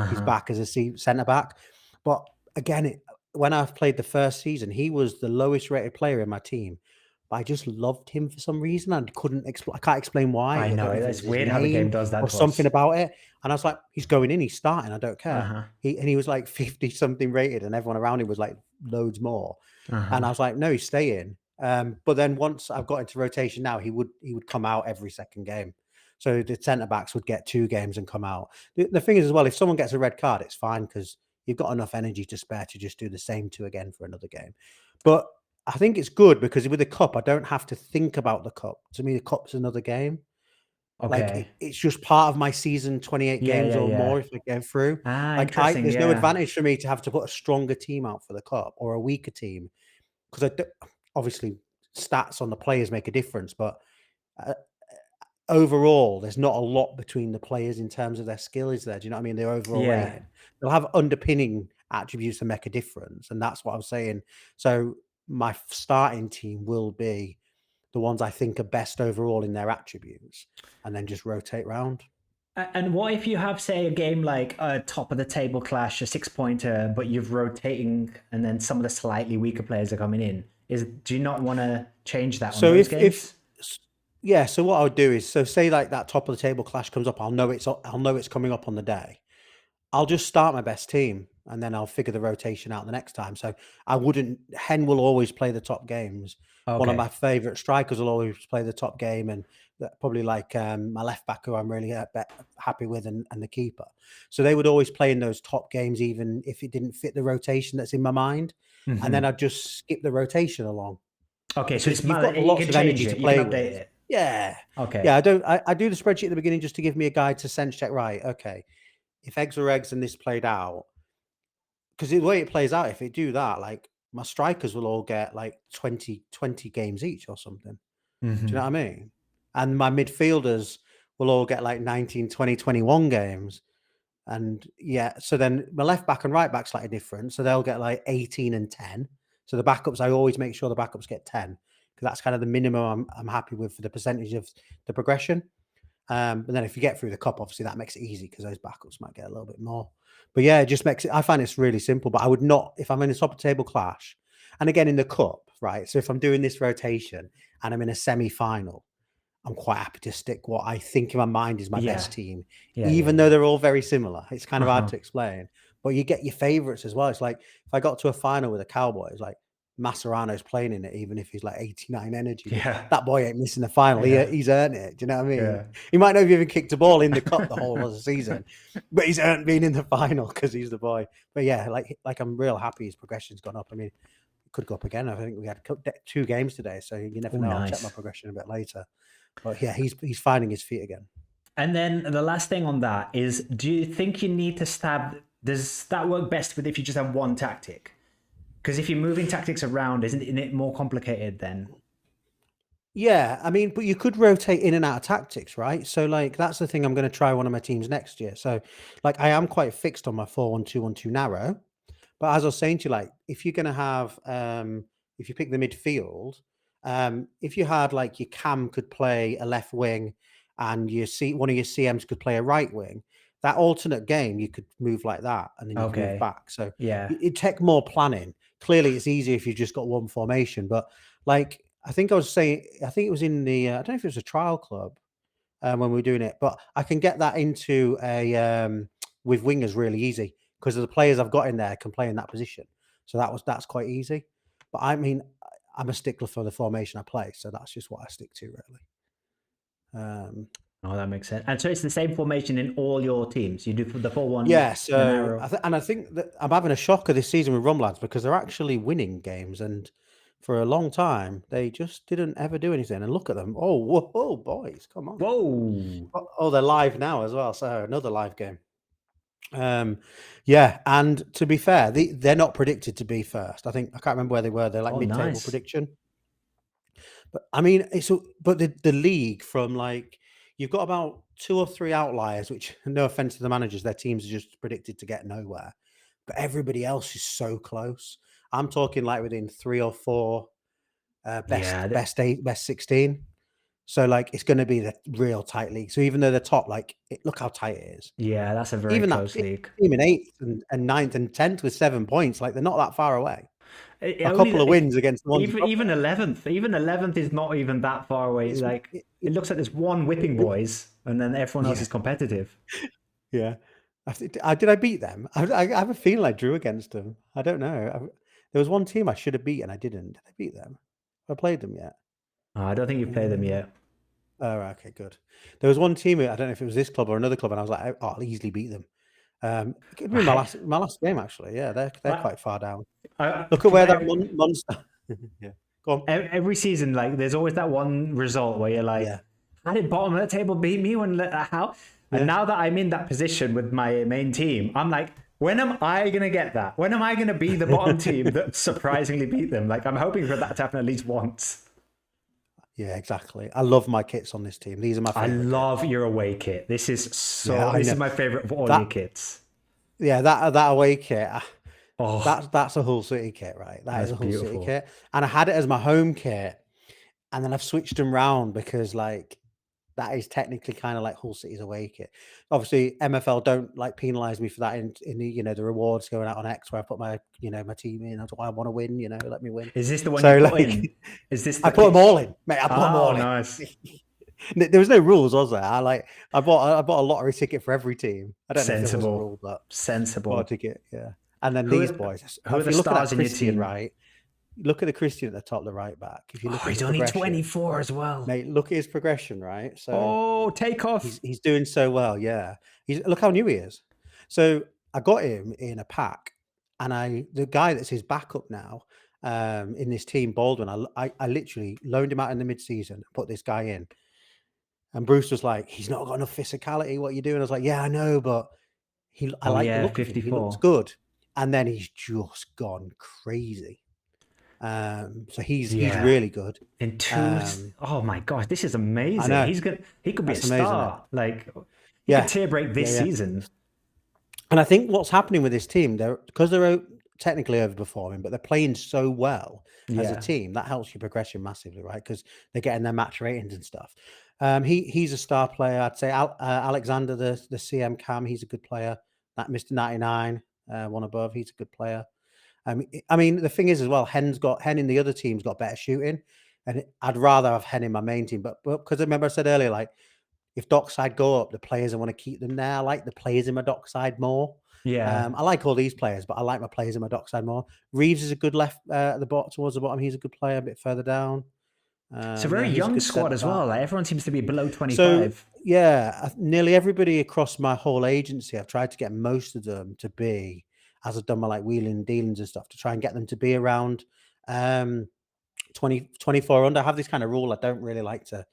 He's Uh-huh. back as a centre back. But again, when I've played the first season, he was the lowest rated player in my team. But I just loved him for some reason. I couldn't explain. I can't explain why. I I know don't know if it it's was his weird how the game name does that or to us. something about it. And I was like, he's going in. He's starting. I don't care. Uh-huh. He was like 50 something rated, and everyone around him was like loads more. And I Uh-huh. was like, no, he's staying. But then once I've got into rotation now, he would come out every second game. So the centre backs would get 2 games and come out. The thing is as well, if someone gets a red card, it's fine because you've got enough energy to spare to just do the same 2 again for another game. But I think it's good because with the cup, I don't have to think about the cup. To me, the cup's another game. Like Okay. it's just part of my season, 28 Yeah, games yeah, or yeah. more if I go through. Ah, Like interesting. there's no Yeah. advantage for me to have to put a stronger team out for the cup or a weaker team because obviously stats on the players make a difference, but uh, overall, there's not a lot between the players in terms of their skill, is there? Do you know what I mean? Their overall Yeah. rating. They'll have underpinning attributes that make a difference, and that's what I'm saying. So my starting team will be the ones I think are best overall in their attributes, and then just rotate round. And what if you have, say, a game like a top of the table clash, a 6-pointer, but you've rotating, and then some of the slightly weaker players are coming in? Do you not want to change that on So those if games? yeah, so what I would do is so say like that top of the table clash comes up, I'll know it's coming up on the day. I'll just start my best team and then I'll figure the rotation out the next time. So I wouldn't. Hen will always play the top games. One of my Okay. favorite strikers will always play the top game, and probably like my left back, who I'm really happy with, and the keeper. So they would always play in those top games, even if it didn't fit the rotation that's in my mind. And then Hmm. I'd just skip the rotation along Okay, so because it's you've got you lots can of change energy it, to you can play update with. it. Yeah, Okay. yeah. I don't. I do the spreadsheet at the beginning just to give me a guide to sense check. Right. Okay. If eggs were eggs and this played out, because the way it plays out, if it do that, like my strikers will all get like 20 games each or something. Do you know Hmm. what I mean? And my midfielders will all get like 19, 20, 21 games. And yeah, so then my left back and right back slightly different. So they'll get like 18 and 10. So the backups, I always make sure the backups get 10 because that's kind of the minimum I'm happy with for the percentage of the progression. But then if you get through the cup, obviously that makes it easy because those backups might get a little bit more. But yeah, it just makes it. I find it's really simple. But I would not if I'm in a top of table clash, and again in the cup, right? So if I'm doing this rotation and I'm in a semi final, I'm quite happy to stick what I think in my mind is my Yeah. best team, Yeah, yeah, even though yeah. they're all very similar. It's kind of hard Uh-huh. to explain, but you get your favorites as well. It's like if I got to a final with the Cowboys, like Mascherano's playing in it, even if he's like 89 energy. Yeah. That boy ain't missing the final. Yeah. He's earned it. Do you know what I mean? Yeah. He might not have even kicked a ball in the cup the whole of the season, but he's earned being in the final because he's the boy. But yeah, like I'm real happy his progression's gone up. I mean, it could go up again. I think we had 2 games today, so you never Oh, know. I'll check my nice. progression a bit later. But yeah, he's finding his feet again. And then the last thing on that is, do you think you need to stab? Does that work best with if you just have one tactic? Because if you're moving tactics around, isn't it more complicated then? Yeah, I mean, but you could rotate in and out of tactics, right? So like that's the thing I'm going to try one of my teams next year. So like I am quite fixed on my 4-1-2-1-2 narrow. But as I was saying to you, like if you're going to have, if you pick the midfield, if you had like your Cam could play a left wing, and one of your CMs could play a right wing, that alternate game you could move like that, and then you can move Okay. back. So Yeah. it take more planning. Clearly, it's easier if you've just got one formation. But like I think I was saying, I think it was in the, I don't know if it was a trial club when we were doing it, but I can get that into a with wingers really easy because the players I've got in there can play in that position. So that's quite easy. But I mean, I'm a stickler for the formation I play, so that's just what I stick to really. Oh, that makes sense. And so it's the same formation in all your teams. You do the 4-1, Yeah, the so narrow. I think that I'm having a shocker this season with Rum Lads because they're actually winning games, and for a long time they just didn't ever do anything. And look at them! Oh, whoa, boys, come on! Whoa. Oh, they're live now as well. So another live game. Um, yeah, and to be fair, they're not predicted to be first. I think I can't remember where they were. They're like Oh, mid-table nice. prediction. But I mean, but the league from like you've got about 2 or 3 outliers, which no offense to the managers, their teams are just predicted to get nowhere. But everybody else is so close. I'm talking like within 3 or 4 Yeah, best 16. So like it's going to be the real tight league. So even though they're top, like look how tight it is. yeah, that's a very Even that close league. team in 8th and 9th and 10th with 7 points, like they're not that far away. It A couple of only wins against the ones above even 11th, even 11th is not even that far away. it. Like it looks like there's one whipping boys, and then everyone else Yeah, is competitive. yeah. Did I beat them? I have a feeling I drew against them. I don't know. There was one team I should have beaten. I didn't. Did I beat them? Have I played them yet? I don't think you've played them Uh, yet. oh, right, okay, good. There was one team. I don't know if it was this club or another club, and I was like, oh, I'll easily beat them. It could be my Right. last game actually. Yeah, they're quite far down. Look at Because where that monster. Yeah, go on. every season, like there's always that one result where you're like, Yeah, how did bottom of the table beat me when how? And yeah. now that I'm in that position with my main team, I'm like, when am I gonna get that? When am I gonna be the bottom team that surprisingly beat them? Like I'm hoping for that to happen at least once. Yeah, exactly. I love my kits on this team. These are my I favorite kits. love your away kit. Yeah, I This know is my favorite of all that. your kits. Yeah, that away kit. Oh, That's a Hull City kit, right? That is that's a Hull City beautiful. kit, and I had it as my home kit, and then I've switched them round because like that is technically kind of like Hull City's away kit. Obviously, MFL don't like penalise me for that in the the rewards going out on X where I put my my team in. That's why I want to win. Let me win. Is this the one you So put like in? Is this I the put them kit? all in, mate. I put them Oh, all in. nice. There was no rules, was there? I bought a lottery ticket for every team. I don't know if there was a Sensible. rule, but bought a Sensible. ticket, yeah. And then Who these are, boys. who are If the you look at that stars in your Christian, team? right? Look at the Christian at the top, the right back. If you Oh, look at he's the only progression, 24 as well. mate, look at his progression, right? So Oh, take off. he's doing so well, yeah. Look how new he is. So I got him in a pack, and the guy that's his backup now in this team, Baldwin, I literally loaned him out in the mid-season, put this guy in, and Bruce was like, "He's not got enough physicality. What are you doing?" I was like, "Yeah, I know, but I Oh, like the yeah, look of him. He looks 54. good." And then he's just gone crazy. So he's Yeah. really good. In two. Um, Oh my gosh, this is I amazing. know He could be a that's amazing. That star. Like, he could yeah, tear break yeah, this yeah. season. And I think what's happening with this team, they're technically overperforming, but they're playing so well as a Yeah. team that helps your progression massively, right? Because they're getting their match ratings and stuff. He's a star player. I'd say Alexander, the CM Cam, he's a good player. That Mr. 99, one above, he's a good player. I mean, the thing is as well, Hen in the other team's got better shooting, and I'd rather have Hen in my main team, but because remember I said earlier, like if Dockside go up, the players I want to keep them there. I like the players in my Dockside more. Yeah. I like all these players, but I like my players in my Dockside more. Reeves is a good left at the bottom towards the bottom. He's a good player a bit further down. It's a Yeah, very he's a young good squad centre as back. well. Like, everyone seems to be below So 25. yeah, nearly everybody across my whole agency, I've tried to get most of them to be, as I've done my like wheeling and dealings and stuff, to try and get them to be around um 24 under. I have this kind of rule. I don't really like to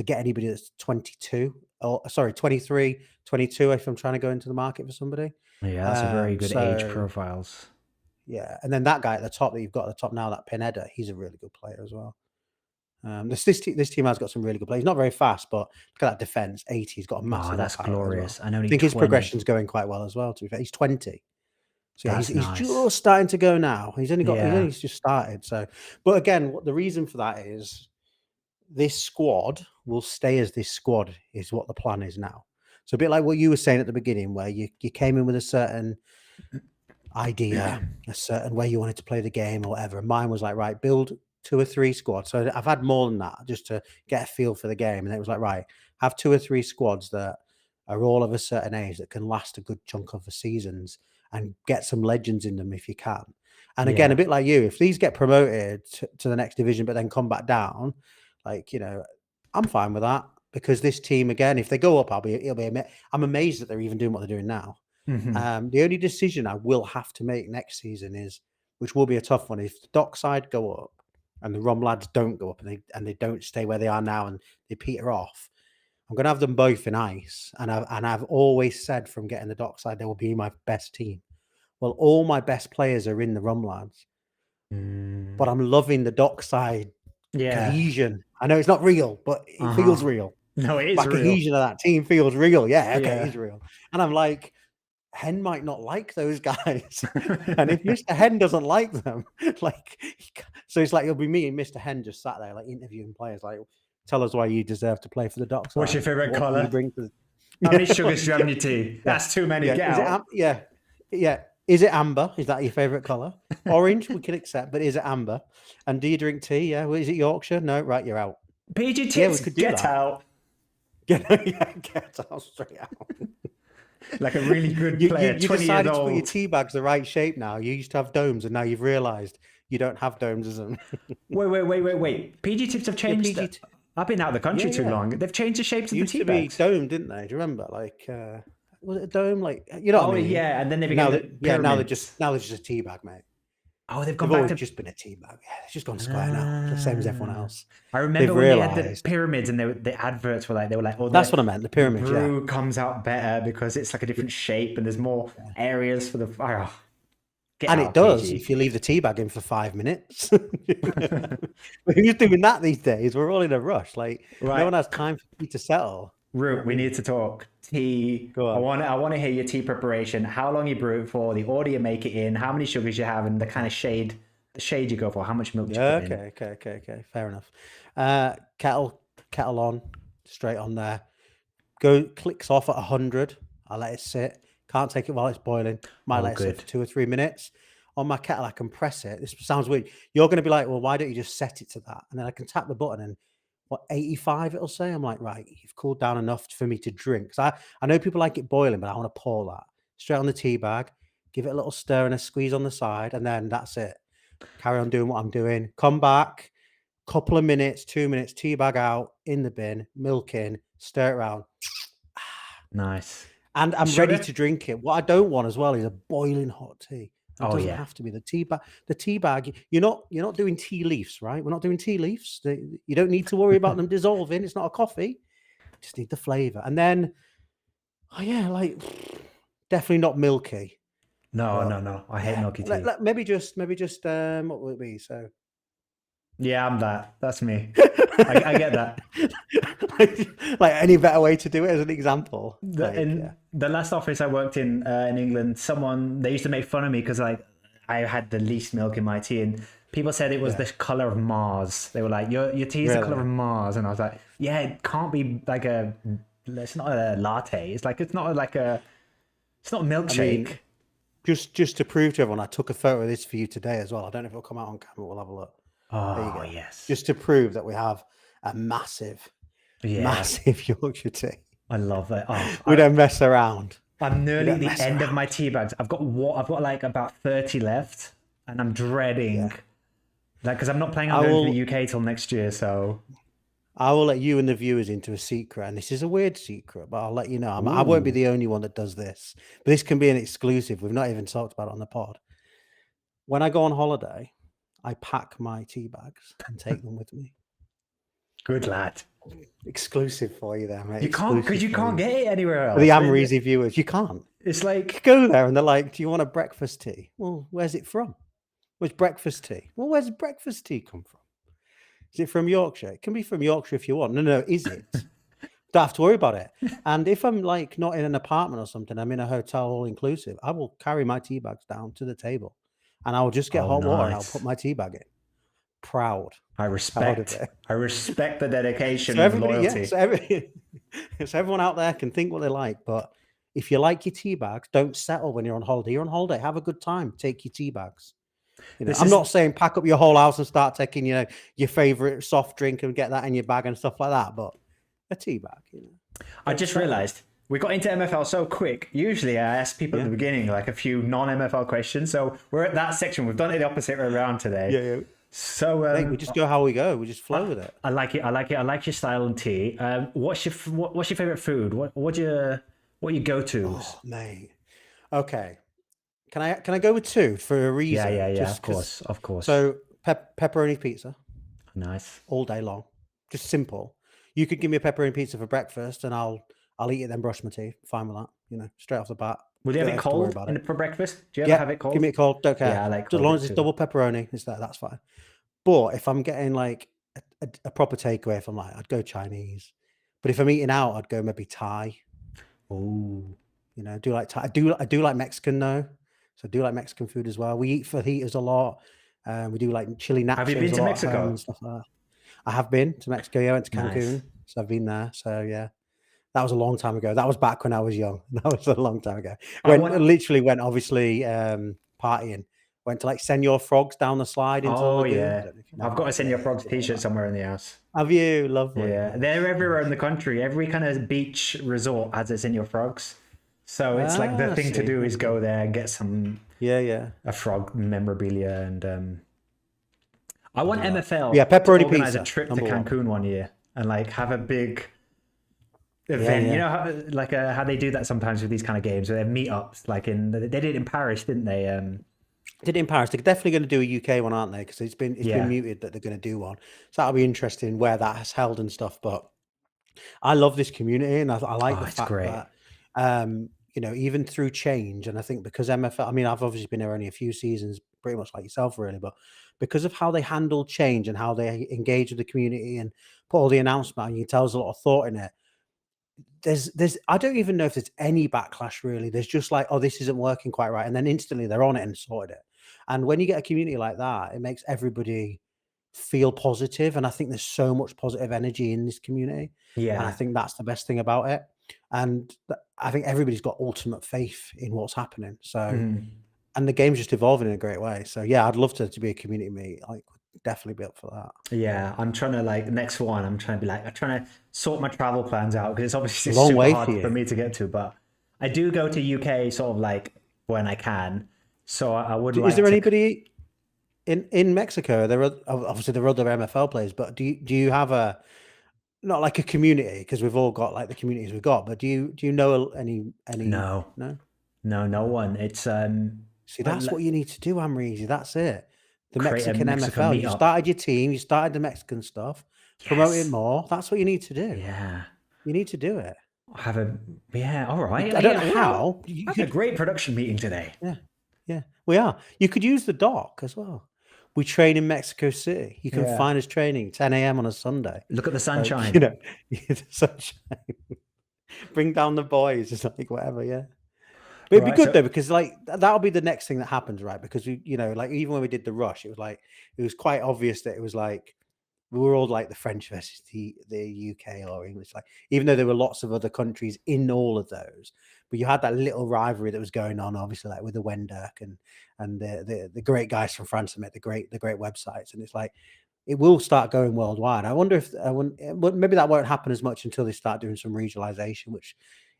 get anybody that's 22 or sorry, 23, 22 if I'm trying to go into the market for somebody. Yeah, that's a very good age So profiles. yeah, and then that guy at the top that you've got at the top now, that Pineda, he's a really good player as well. This team has got some really good players. He's not very fast, but look at that defense. 80, he's got a Oh, massive that's off arrow as well. glorious. And I only think his 20. progression's going quite well as well, to be fair. He's 20. So yeah, That's he's nice. just starting to go now. He's Yeah. only just started. So but again, what the reason for that is this squad will stay as this squad is what the plan is now. So a bit like what you were saying at the beginning, where you came in with a certain idea, a certain way you wanted to play the game or whatever. And mine was like, right, build 2 or 3 squads. So I've had more than that just to get a feel for the game. And it was like, right, have 2 or 3 squads that are all of a certain age that can last a good chunk of the seasons and get some legends in them if you can. And again, a Yeah. bit like you, if these get promoted to the next division, but then come back down, like, I'm fine with that because this team, again, if they go up, I'm amazed that they're even doing what they're doing now. Hmm. The only decision I will have to make next season is, which will be a tough one, if the Dockside go up and the Rom lads don't go up and they don't stay where they are now and they peter off, I'm going to have them both in ice. And I've always said from getting the Dockside they will be my best team. Well, all my best players are in the Rom lads, but Mm. I'm loving the Dockside Yeah. cohesion. I know it's not real, but it feels real. No, it My is real. cohesion of that team feels real. Yeah, okay, Yeah. it is real. And I'm like, Hen might not like those guys. And if Mr. Hen doesn't like them, like, so it's like you'll be meeting Mr. Hen just sat there, like interviewing players, like, tell us why you deserve to play for the What's your Dockside. favorite What can you color? bring to the How many sugars do you have in your tea? yeah, That's too many. yeah. Get Is it out. yeah. Is it amber? Is that your favorite color? Orange, we can accept, but is it amber? And do you drink tea? Yeah. Well, is it Yorkshire? No, right, you're out. PG Yeah, we tips, could do get that. out. Get out straight out. Like a really good You player, 20 years decided to put your old. tea bags the right shape now. You used to have domes, and now you've realised you don't have domes as them. Wait. PG tips have changed. PG I've been out of the country too yeah. long. They've changed the shapes of the Used tea to be bags. dome, didn't they? Do you remember? Like, was it a dome? Like, you know what I mean? Yeah, and then they Now became that now they're pyramids. just a tea bag, mate. Oh, they've They've gone back always to. just been a tea bag. Yeah, it's just gone square now, the same as everyone else. I remember They've when they had the realised. pyramids and the adverts were like, oh, That's what I meant. The pyramids, yeah. brew comes out better because it's like a different shape and there's more areas for the. Oh, get And out, it does PG. if you leave the tea bag in for 5 minutes. Who's doing that these days? We're all in a rush. Like, Right. no one has time for tea to settle. Root, we need to talk tea. Go on. I want to hear your tea preparation. How long you brew it for? The order you make it in? How many sugars you have? And the kind of shade you go for? How much milk do you put in? Okay. Fair enough. Kettle on, straight on there. Clicks off at 100. I let it sit. Can't take it while it's boiling. Might let it sit for 2 or 3 minutes. On my kettle, I can press it. This sounds weird. You're going to be like, well, why don't you just set it to that? And then I can tap the button and 85 it'll say. I'm like, right, you've cooled down enough for me to drink. Because I know people like it boiling, but I want to pour that straight on the tea bag, give it a little stir and a squeeze on the side, and then that's it. Carry on doing what I'm doing. Come back, couple of minutes, 2 minutes, tea bag out, in the bin, milk in, stir it around. Nice. And I'm ready to drink it. What I don't want as well is a boiling hot tea. It doesn't have to be the tea bag. The tea bag, you're not doing tea leaves, right? We're not doing tea leaves. You don't need to worry about them dissolving. It's not a coffee. You just need the flavor. And then, like definitely not milky. No. I hate milky tea. Maybe just what will it be? So yeah, I'm that. That's me. I get that. like any better way to do it as an example. In the last office I worked in England, they used to make fun of me because I had the least milk in my tea, and people said it was the color of Mars. They were like, your tea is the color of Mars, and I was like, yeah, it can't be like it's not a latte. It's not a milkshake. Just to prove to everyone, I took a photo of this for you today as well. I don't know if it'll come out on camera. We'll have a look. Oh, yes. Just to prove that we have a massive Yorkshire tea. I love it. Oh, we don't mess around. I'm nearly at the end of my tea bags. I've got like about 30 left, and I'm dreading that because I'm not planning on going to the UK till next year. So I will let you and the viewers into a secret, and this is a weird secret, but I'll let you know. I won't be the only one that does this, but this can be an exclusive. We've not even talked about it on the pod. When I go on holiday, I pack my tea bags and take them with me. Good lad. Exclusive for you there, mate. You can't get it anywhere else. For the Amreezy viewers, you can't. It's like you go there and they're like, "Do you want a breakfast tea?" Well, where's it from? Where's breakfast tea? Well, where's breakfast tea come from? Is it from Yorkshire? It can be from Yorkshire if you want. No, is it? Don't have to worry about it. And if I'm like not in an apartment or something, I'm in a hotel all inclusive, I will carry my tea bags down to the table and I will just get hot water and I'll put my tea bag in. Proud. I respect the dedication so and loyalty. So everyone out there can think what they like, but if you like your tea bags, don't settle when you're on holiday. You're on holiday, have a good time. Take your tea bags. I'm not saying pack up your whole house and start taking, your favorite soft drink and get that in your bag and stuff like that, but a tea bag, I just realized we got into MFL so quick. Usually I ask people at the beginning like a few non-MFL questions, so we're at that section. We've done it the opposite way around today. Yeah. So we just go how we go. We just flow with it. I like it. I like your style and tea. What's your favorite food? What your go-tos? Oh, mate. Okay. Can I go with 2 for a reason? Yeah. Of course. So pepperoni pizza. Nice. All day long. Just simple. You could give me a pepperoni pizza for breakfast, and I'll eat it, then brush my teeth. Fine with that. Straight off the bat. Would you have it cold for breakfast? Do you ever have it cold? Give me it cold. Don't care. Yeah, I like as long as it's double pepperoni. That's fine. But if I'm getting like a proper takeaway, if I'm like, I'd go Chinese. But if I'm eating out, I'd go maybe Thai. Ooh. You know, I do like Thai. I do like Mexican though, so I do like Mexican food as well. We eat fajitas a lot. We do like chili Have you been nachos a to lot at home Mexico? and stuff like that. I have been to Mexico. Yeah, I went to Nice. Cancun, so I've been there. So yeah, that was a long time ago. That was back when I was young. That was a long time ago. I When want. literally went obviously partying. Went to like Senor Frogs down the slide into the Oh lagoon. I yeah, don't know if you know I've got a about it. Senior Yeah, Frogs did all t-shirt that. somewhere in the house. Have you? Lovely. Yeah, they're Nice, everywhere in nice. the country. Every kind of beach resort has a Senior Frogs. So it's like the Ah, I thing to see. do is Okay. go there and get some Yeah, yeah. a frog memorabilia, and I I'll want do that. Yeah, MFL to pepperoni organize a pizza, trip to number one. Cancun one year and like have a big Yeah, event. You yeah. know, how they do that sometimes with these kind of games, where they have meetups. Like they did it in Paris, didn't they? Did it in Paris. They're definitely going to do a UK one, aren't they? Because it's been Yeah. muted that they're going to do one. So that'll be interesting where that has held and stuff. But I love this community, and I like Oh, the it's fact great. that you know, even through change, and I think because MFL, I mean, I've obviously been here only a few seasons, pretty much like yourself, really, but because of how they handle change and how they engage with the community and put all the announcement, and you can tell there's a lot of thought in it. There's I don't even know if there's any backlash really. There's just like, oh, this isn't working quite right, and then instantly they're on it and sorted it. And when you get a community like that, it makes everybody feel positive, and I think there's so much positive energy in this community, and I Yeah. think that's the best thing about it. And I think everybody's got ultimate faith in what's happening. So, Mhm. and the game's just evolving in a great way. So yeah, I'd love to be a community meet. Like, would definitely be up for that. Yeah, I'm trying to like next one. I'm trying to be like I'm trying to sort my travel plans out because it's obviously Long super way for hard for you. me to get to. But I do go to UK sort of like when I can. So I would Is like there to. anybody in Mexico? There are obviously there are other MFL players, but do you have a not like a community because we've all got like the communities we've got, but do you know any No, no? no one. It's See, that's what you need to do, Amreezy. That's it. The create a Mexican Mexico MFL. You meetup. started your team. You started the Mexican stuff. Promote it Yes. more. That's what you need to do. Yeah. You need to do it. Have a yeah. All right. I don't Yeah. know how. You Having a could, great production meeting today. yeah, yeah. We are. You could use the dock as well. We train in Mexico City. You can Yeah. find us training 10 a.m. on a Sunday. Look at the Like, you sunshine. know, the sunshine. Bring down the boys. It's like whatever. Yeah. But it'd be Right. good So though, because like that'll be the next thing that happens, right? Because we, you know, like even when we did the rush, it was quite obvious that it was like we were all like the French versus the UK or English, like even though there were lots of other countries in all of those, but you had that little rivalry that was going on, obviously, like with the Wenderk and the great guys from France that make the great websites, and it's like it will start going worldwide. I wonder if maybe that won't happen as much until they start doing some regionalization, which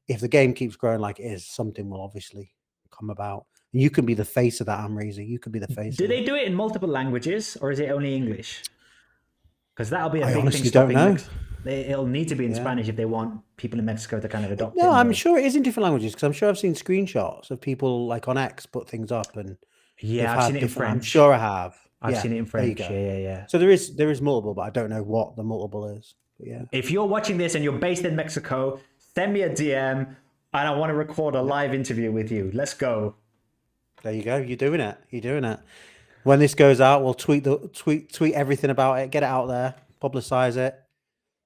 if the game keeps growing like it is, something will obviously come about. And you can be the face of that, Amreezy. You could be the face do of they it. do it in multiple languages or is it only English? Because that'll be a I big thing honestly don't stopping know. Mexico. It'll need to be in Yeah. Spanish if they want people in Mexico to kind of adopt it No, I'm more. sure it is in different languages because I'm sure I've seen screenshots of people like on X put things up and they've Yeah, I've seen had it in different. I'm French. sure I have. I've Yeah, seen it in there you French. go. Yeah. So there is multiple, but I don't know what the multiple is. But yeah, If you're watching this and you're based in Mexico, send me a DM and I want to record a yeah. live interview with you. Let's go. There you go. You're doing it. You're doing it. When this goes out, we'll tweet everything about it. Get it out there. Publicize it.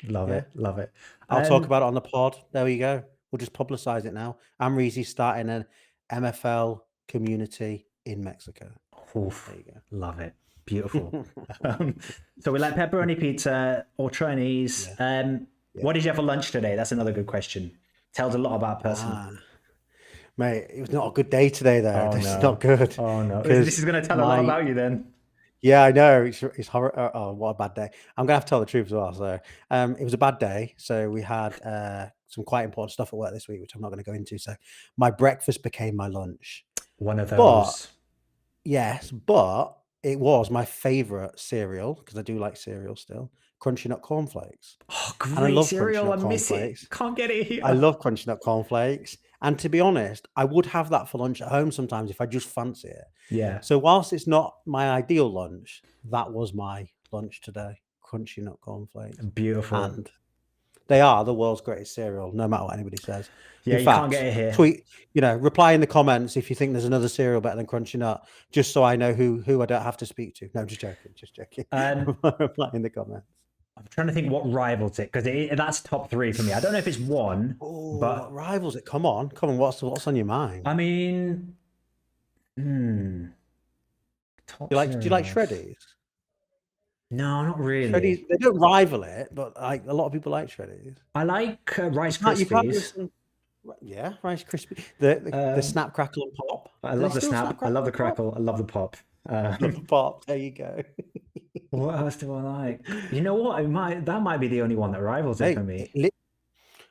Love Yeah. it. Love it. I'll talk about it on the pod. There we go. We'll just publicize it now. Amreezy starting an MFL community in Mexico. There Oof, you love it. Beautiful. go. Um, so we like pepperoni pizza or Chinese. Yeah. What did you have for lunch today? That's another good question. Tells a lot about a person. Ah, mate, it was not a good day today, though. Oh This is not no. good Oh no. This is because going to tell a lot my about you then. yeah, I know it's horror. Oh, what a bad day! I'm gonna have to tell the truth as well. So, it was a bad day. So we had some quite important stuff at work this week, which I'm not going to go into. So, my breakfast became my lunch. One of But those. yes, but it was my favorite cereal because I do like cereal still. Crunchy Nut cornflakes, Oh, and I great love Crunchy cereal. Nut I miss it. cornflakes. Can't get it I here. love Crunchy Nut cornflakes, and to be honest, I would have that for lunch at home sometimes if I just fancy it. Yeah. So whilst it's not my ideal lunch, that was my lunch today. Crunchy Nut cornflakes, Beautiful. and They are the world's greatest cereal, no matter what anybody says. Yeah, In you can't fact, get it here. tweet, reply in the comments if you think there's another cereal better than Crunchy Nut, just so I know who I don't have to speak to. No, I'm just joking, just joking. Reply in the comments. I'm trying to think what rivals it, because that's top 3 for me. I don't know if it's one, Oh, but what rivals it? Come on, what's on your mind? I mean, top Do you like cereals. Shreddies? No, not really. Shreddies, they don't rival it, but like a lot of people like Shreddies. I like Rice You can't Krispies. listen. Yeah, Rice Krispies. The Snap, Crackle, and Pop. I love the snap. I love the crackle. I love the pop. Love the pop. There you go. What else do I like? You know what? That might be the only one that rivals it for me.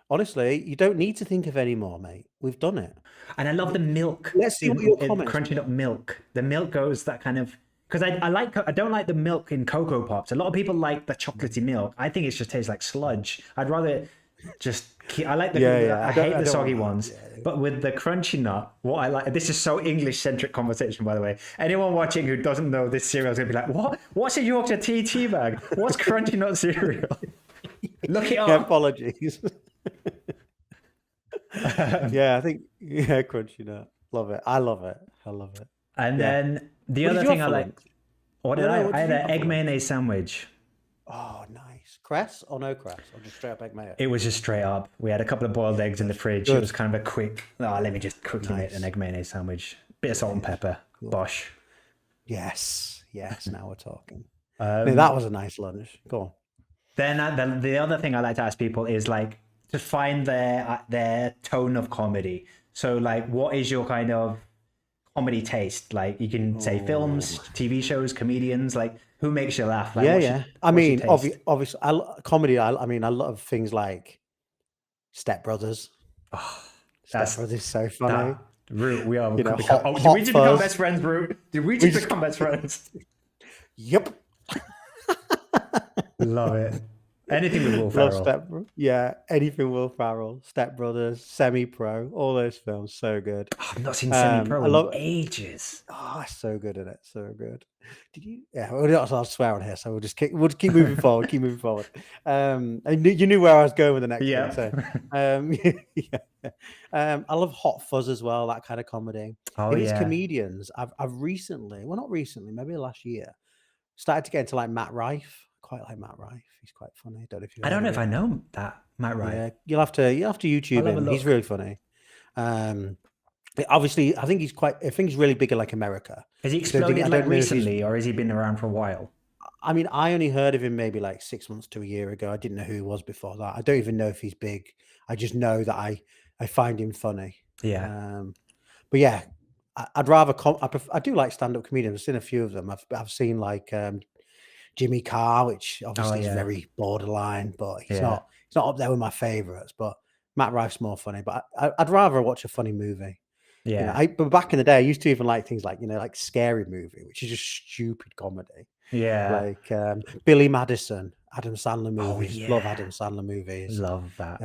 Honestly, you don't need to think of any more, mate. We've done it. And I love the milk. Let's see what your comments. Crunching up milk. The milk goes that kind of, because I don't like the milk in Cocoa Pops. A lot of people like the chocolatey milk. I think it just tastes like sludge. I'd rather just I like the I hate the soggy ones. Yeah. But with the Crunchy Nut, what I like, this is so English centric conversation, by the way. Anyone watching who doesn't know this cereal is gonna be like, what? What's a Yorkshire tea bag? What's Crunchy Nut cereal? Look it up. Yeah, apologies. I think Crunchy Nut. Love it. I love it. And then the other thing I like. What did I had an egg mayonnaise sandwich. Oh, nice. Cress or no cress? Or just straight up egg mayo? It was just straight up. We had a couple of boiled eggs in the fridge. Good. It was kind of a quick, let me just quickly make an egg mayonnaise sandwich. Bit of salt and pepper. Cool. Bosh. Yes. Now we're talking. That was a nice lunch. Go on. Then the other thing I like to ask people is like to find their tone of comedy. So like, what is your kind of comedy taste? Like you can say films, TV shows, comedians. Like who makes you laugh? Like, I mean, obviously, comedy. I mean, I love things like Step Brothers. Oh, Step Brothers is so funny. Root, we are. Did we just become best friends, Root? Did we just become best friends? Yep. Love it. Anything with Will Ferrell. Anything Will Ferrell. Step Brothers, Semi-Pro, all those films, so good. I've not seen Semi-Pro in ages. Oh, so good in it, so good. Did you? Yeah, I'll swear on here, so we'll just keep moving forward. And you knew where I was going with the next thing. So, I love Hot Fuzz as well, that kind of comedy. It's comedians. I've recently, well, not recently, maybe last year, started to get into like Matt Rife. Quite like Matt Rife. He's quite funny. I don't know if I know that Matt Rife. Yeah, you'll have to YouTube him. He's really funny. Obviously, I think he's really big in like America. Has he exploded like recently, or has he been around for a while? I mean, I only heard of him maybe like 6 months to a year ago. I didn't know who he was before that. I don't even know if he's big. I just know that I find him funny. Yeah. But yeah, I'd rather I do like stand-up comedians. I've seen a few of them. I've seen like Jimmy Carr, which obviously is very borderline, but he's not up there with my favorites. But Matt Rife's more funny. But I'd rather watch a funny movie. Yeah. But back in the day, I used to even like things like like Scary Movie, which is just stupid comedy. Yeah. Like Billy Madison, Adam Sandler movies. Love Adam Sandler movies. Love that.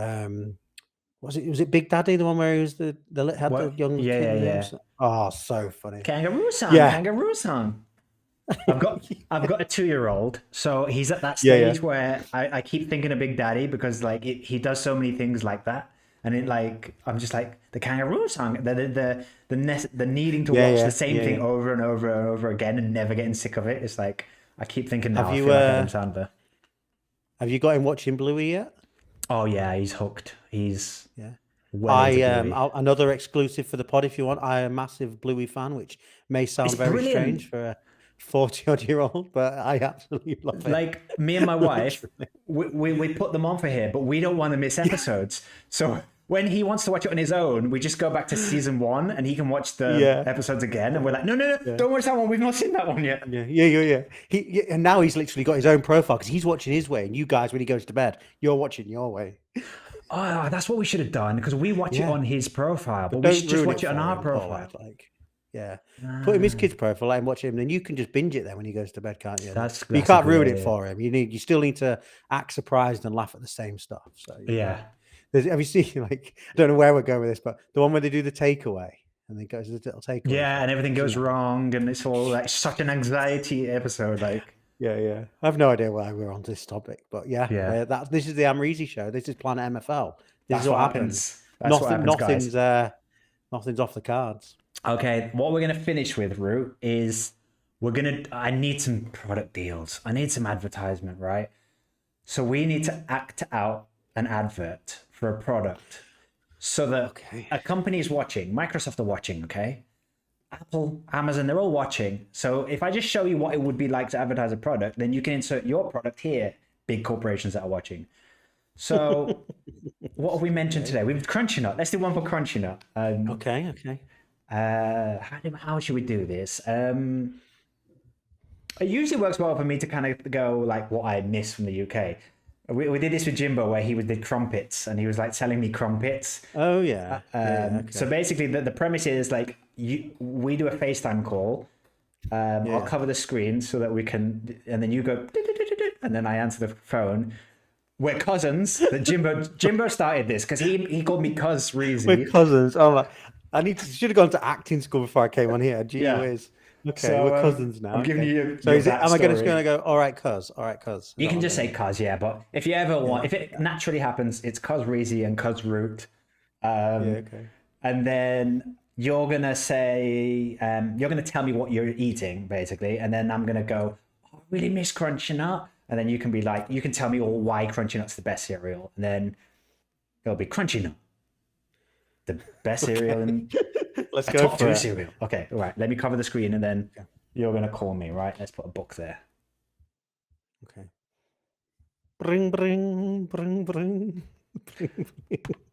Was it Big Daddy, the one where he was the young kid? Yeah. Oh, so funny. Kangaroo song. I've got a 2-year-old, so he's at that stage where I keep thinking of Big Daddy because like he does so many things like that, and I'm just like the kangaroo song, the needing to watch the same thing over and over and over again and never getting sick of it. It's like I keep thinking now. I feel like Adam Sandler. Have you got him watching Bluey yet? Oh yeah, he's hooked. He's another exclusive for the pod if you want. I am a massive Bluey fan, which may sound very strange for a 40-odd-year-old, but I absolutely love it. Like me and my wife, we put them on for here, but we don't want to miss episodes. So when he wants to watch it on his own, we just go back to season 1 and he can watch the episodes again. And we're like, no, don't watch that one. We've not seen that one yet. Yeah. And now he's literally got his own profile because he's watching his way. And you guys, when he goes to bed, you're watching your way. Oh, that's what we should have done because we watch it on his profile, but we should just watch it on our profile. Put him his kid's profile, let him watch him, then you can just binge it then when he goes to bed, can't you? That's you can't ruin it for him. You still need to act surprised and laugh at the same stuff. So have you seen like I don't know where we're going with this, but the one where they do the takeaway and they go to the little takeaway. Yeah, and everything goes wrong, and it's all like such an anxiety episode. Like Yeah, yeah. I have no idea why we're on this topic, but yeah, Yeah, this is the Amreezy show. This is Planet MFL. This is that's what what happens. happens. That's what happens, guys. Nothing's off the cards. Okay, what we're gonna finish with, Root, is I need some product deals. I need some advertisement, right? So we need to act out an advert for a product so that Okay. a company is watching. Microsoft are watching, okay? Apple, Amazon, they're all watching. So if I just show you what it would be like to advertise a product, then you can insert your product here. Big corporations that are watching. So what have we mentioned today? We've Crunchy Nut. Let's do one for Crunchy Nut. Okay, okay. How should we do this? It usually works well for me to kind of go like what I miss from the UK. We did this with Jimbo where he did crumpets and he was like selling me crumpets. Oh yeah. Yeah, okay. So basically the premise is like we do a FaceTime call. I'll cover the screen so that we can, and then you go, and then I answer the phone. We're cousins. That Jimbo started this because he called me Cuz Reezy. We're cousins. Oh my! Should have gone to acting school before I came on here. Gee Yeah. whiz. Okay, So, we're cousins now. I'm giving okay. you So your is it? Am I just backstory. going to go? All right, cuz. All right, cuz. You can just say Cuz, yeah. But if you ever want, if it naturally happens, it's Cuz Reezy and Cuz Root. Yeah. Okay. And then you're gonna say, you're gonna tell me what you're eating, basically, and then I'm gonna go, oh, I really miss Crunchy Nut, and then you can be like, you can tell me all why Crunchy Nut's the best cereal, and then it'll be Crunchy Nut, the best cereal in Let's a go top for two it. cereal. Okay, all right. Let me cover the screen, and then you're gonna call me, right? Let's put a book there. Okay. Bring, bring, bring, bring.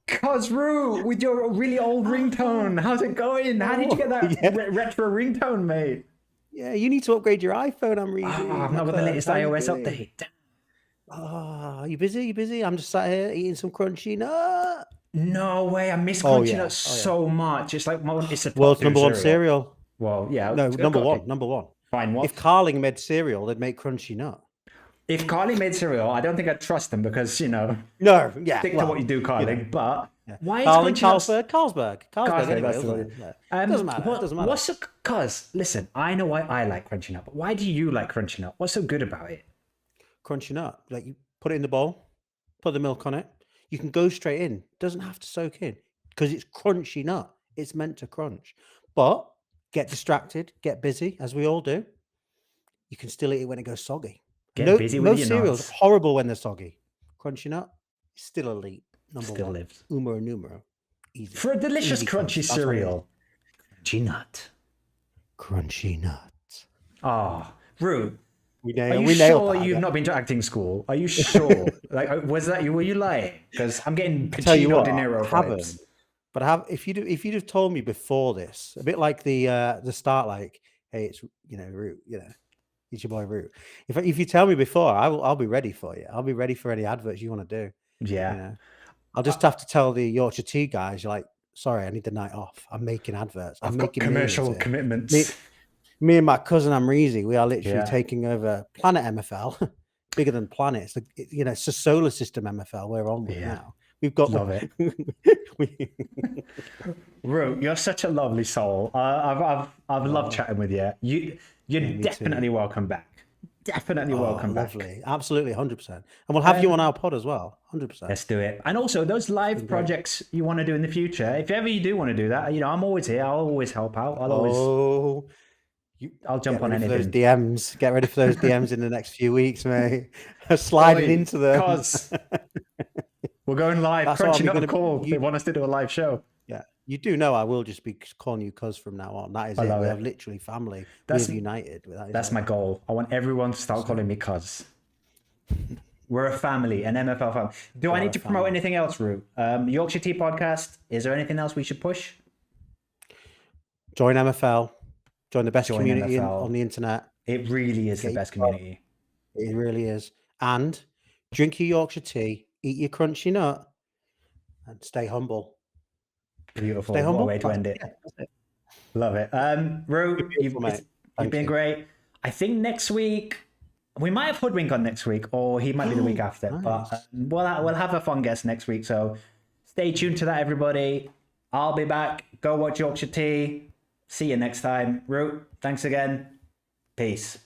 Cuz Roo, with your really old ringtone, how's it going? How did you get that retro ringtone, mate? Yeah, you need to upgrade your iPhone. I'm reading. I'm not with the latest iOS update. Oh, you busy? You busy? I'm just sat here eating some crunchy nut. No way, I miss Oh, Crunchy yeah. Nut so much. It's like it's a top World's two number one cereal. cereal. Well, yeah. No, number okay. one. Number one. Fine. What? If Carling made cereal, they'd make crunchy nut. If Carly made cereal, I don't think I'd trust them because, No, yeah. stick to what you do, Carly. But why is Carling, Crunchy Nut... Carlsberg. Anyway, that's doesn't it? Yeah. Doesn't matter. Doesn't matter. What's cuz, listen, I know why I like Crunchy Nut, but why do you like Crunchy Nut? What's so good about it? Crunchy nut. Like you put it in the bowl, put the milk on it. You can go straight in. Doesn't have to soak in because it's crunchy nut. It's meant to crunch. But get distracted, get busy, as we all do. You can still eat it when it goes soggy. Get busy with most your cereals nuts. are horrible when they're soggy. Crunchy nut, still elite. Number Still one. lives. Umero numero. Easy. For a delicious Easy crunchy crunchy. That's what it is. cereal. Crunchy Nut. Crunchy nut. Oh, Rue, We are nailed. you We nailed sure that. you've not been to acting school? Are you sure? Like, was that you? Were you lying? Because I'm getting Tell you Pacino what, De Niro I haven't. vibes. But if you'd have told me before this, a bit like the start, like, hey, it's Root, it's your boy Root. If you tell me before, I'll be ready for you. I'll be ready for any adverts you want to do. Yeah. I'll just have to tell the Yorkshire Tea guys, you're like, sorry, I need the night off. I'm making adverts. I've got commercial commitments. Me and my cousin Amreezy, we are literally taking over Planet MFL, bigger than Planet. It's a solar system MFL we're on with now. We've got Love it. Rue, you're such a lovely soul. I've loved chatting with you. You're definitely welcome back. Definitely welcome back. Lovely. Absolutely, 100%. And we'll have you on our pod as well, 100%. Let's do it. And also those live projects you want to do in the future, if ever you do want to do that, I'm always here. I'll always help out. I'll jump on anything. Those DMs. Get ready for those DMs in the next few weeks, mate. Sliding into them. Cause we're going live. Crunchy Nut call. They want us to do a live show. Yeah. You do know I will just be calling you cuz from now on. That is it. We have literally family. We've united. That's my goal. I want everyone to start calling me cuz. We're a family, an MFL family. Do I need to promote anything else, Rue? Yorkshire Tea Podcast. Is there anything else we should push? Join MFL. Join the best community on the internet. It really is the best community. It really is. And drink your Yorkshire tea, eat your crunchy nut, and stay humble. Beautiful. Stay humble. What a way to end it. Yeah, love it. Rue, you've been great. I think next week, we might have Hoodwink on next week, or he might be the week after. Nice. But we'll have a fun guest next week. So stay tuned to that, everybody. I'll be back. Go watch Yorkshire Tea. See you next time. Root, thanks again. Peace.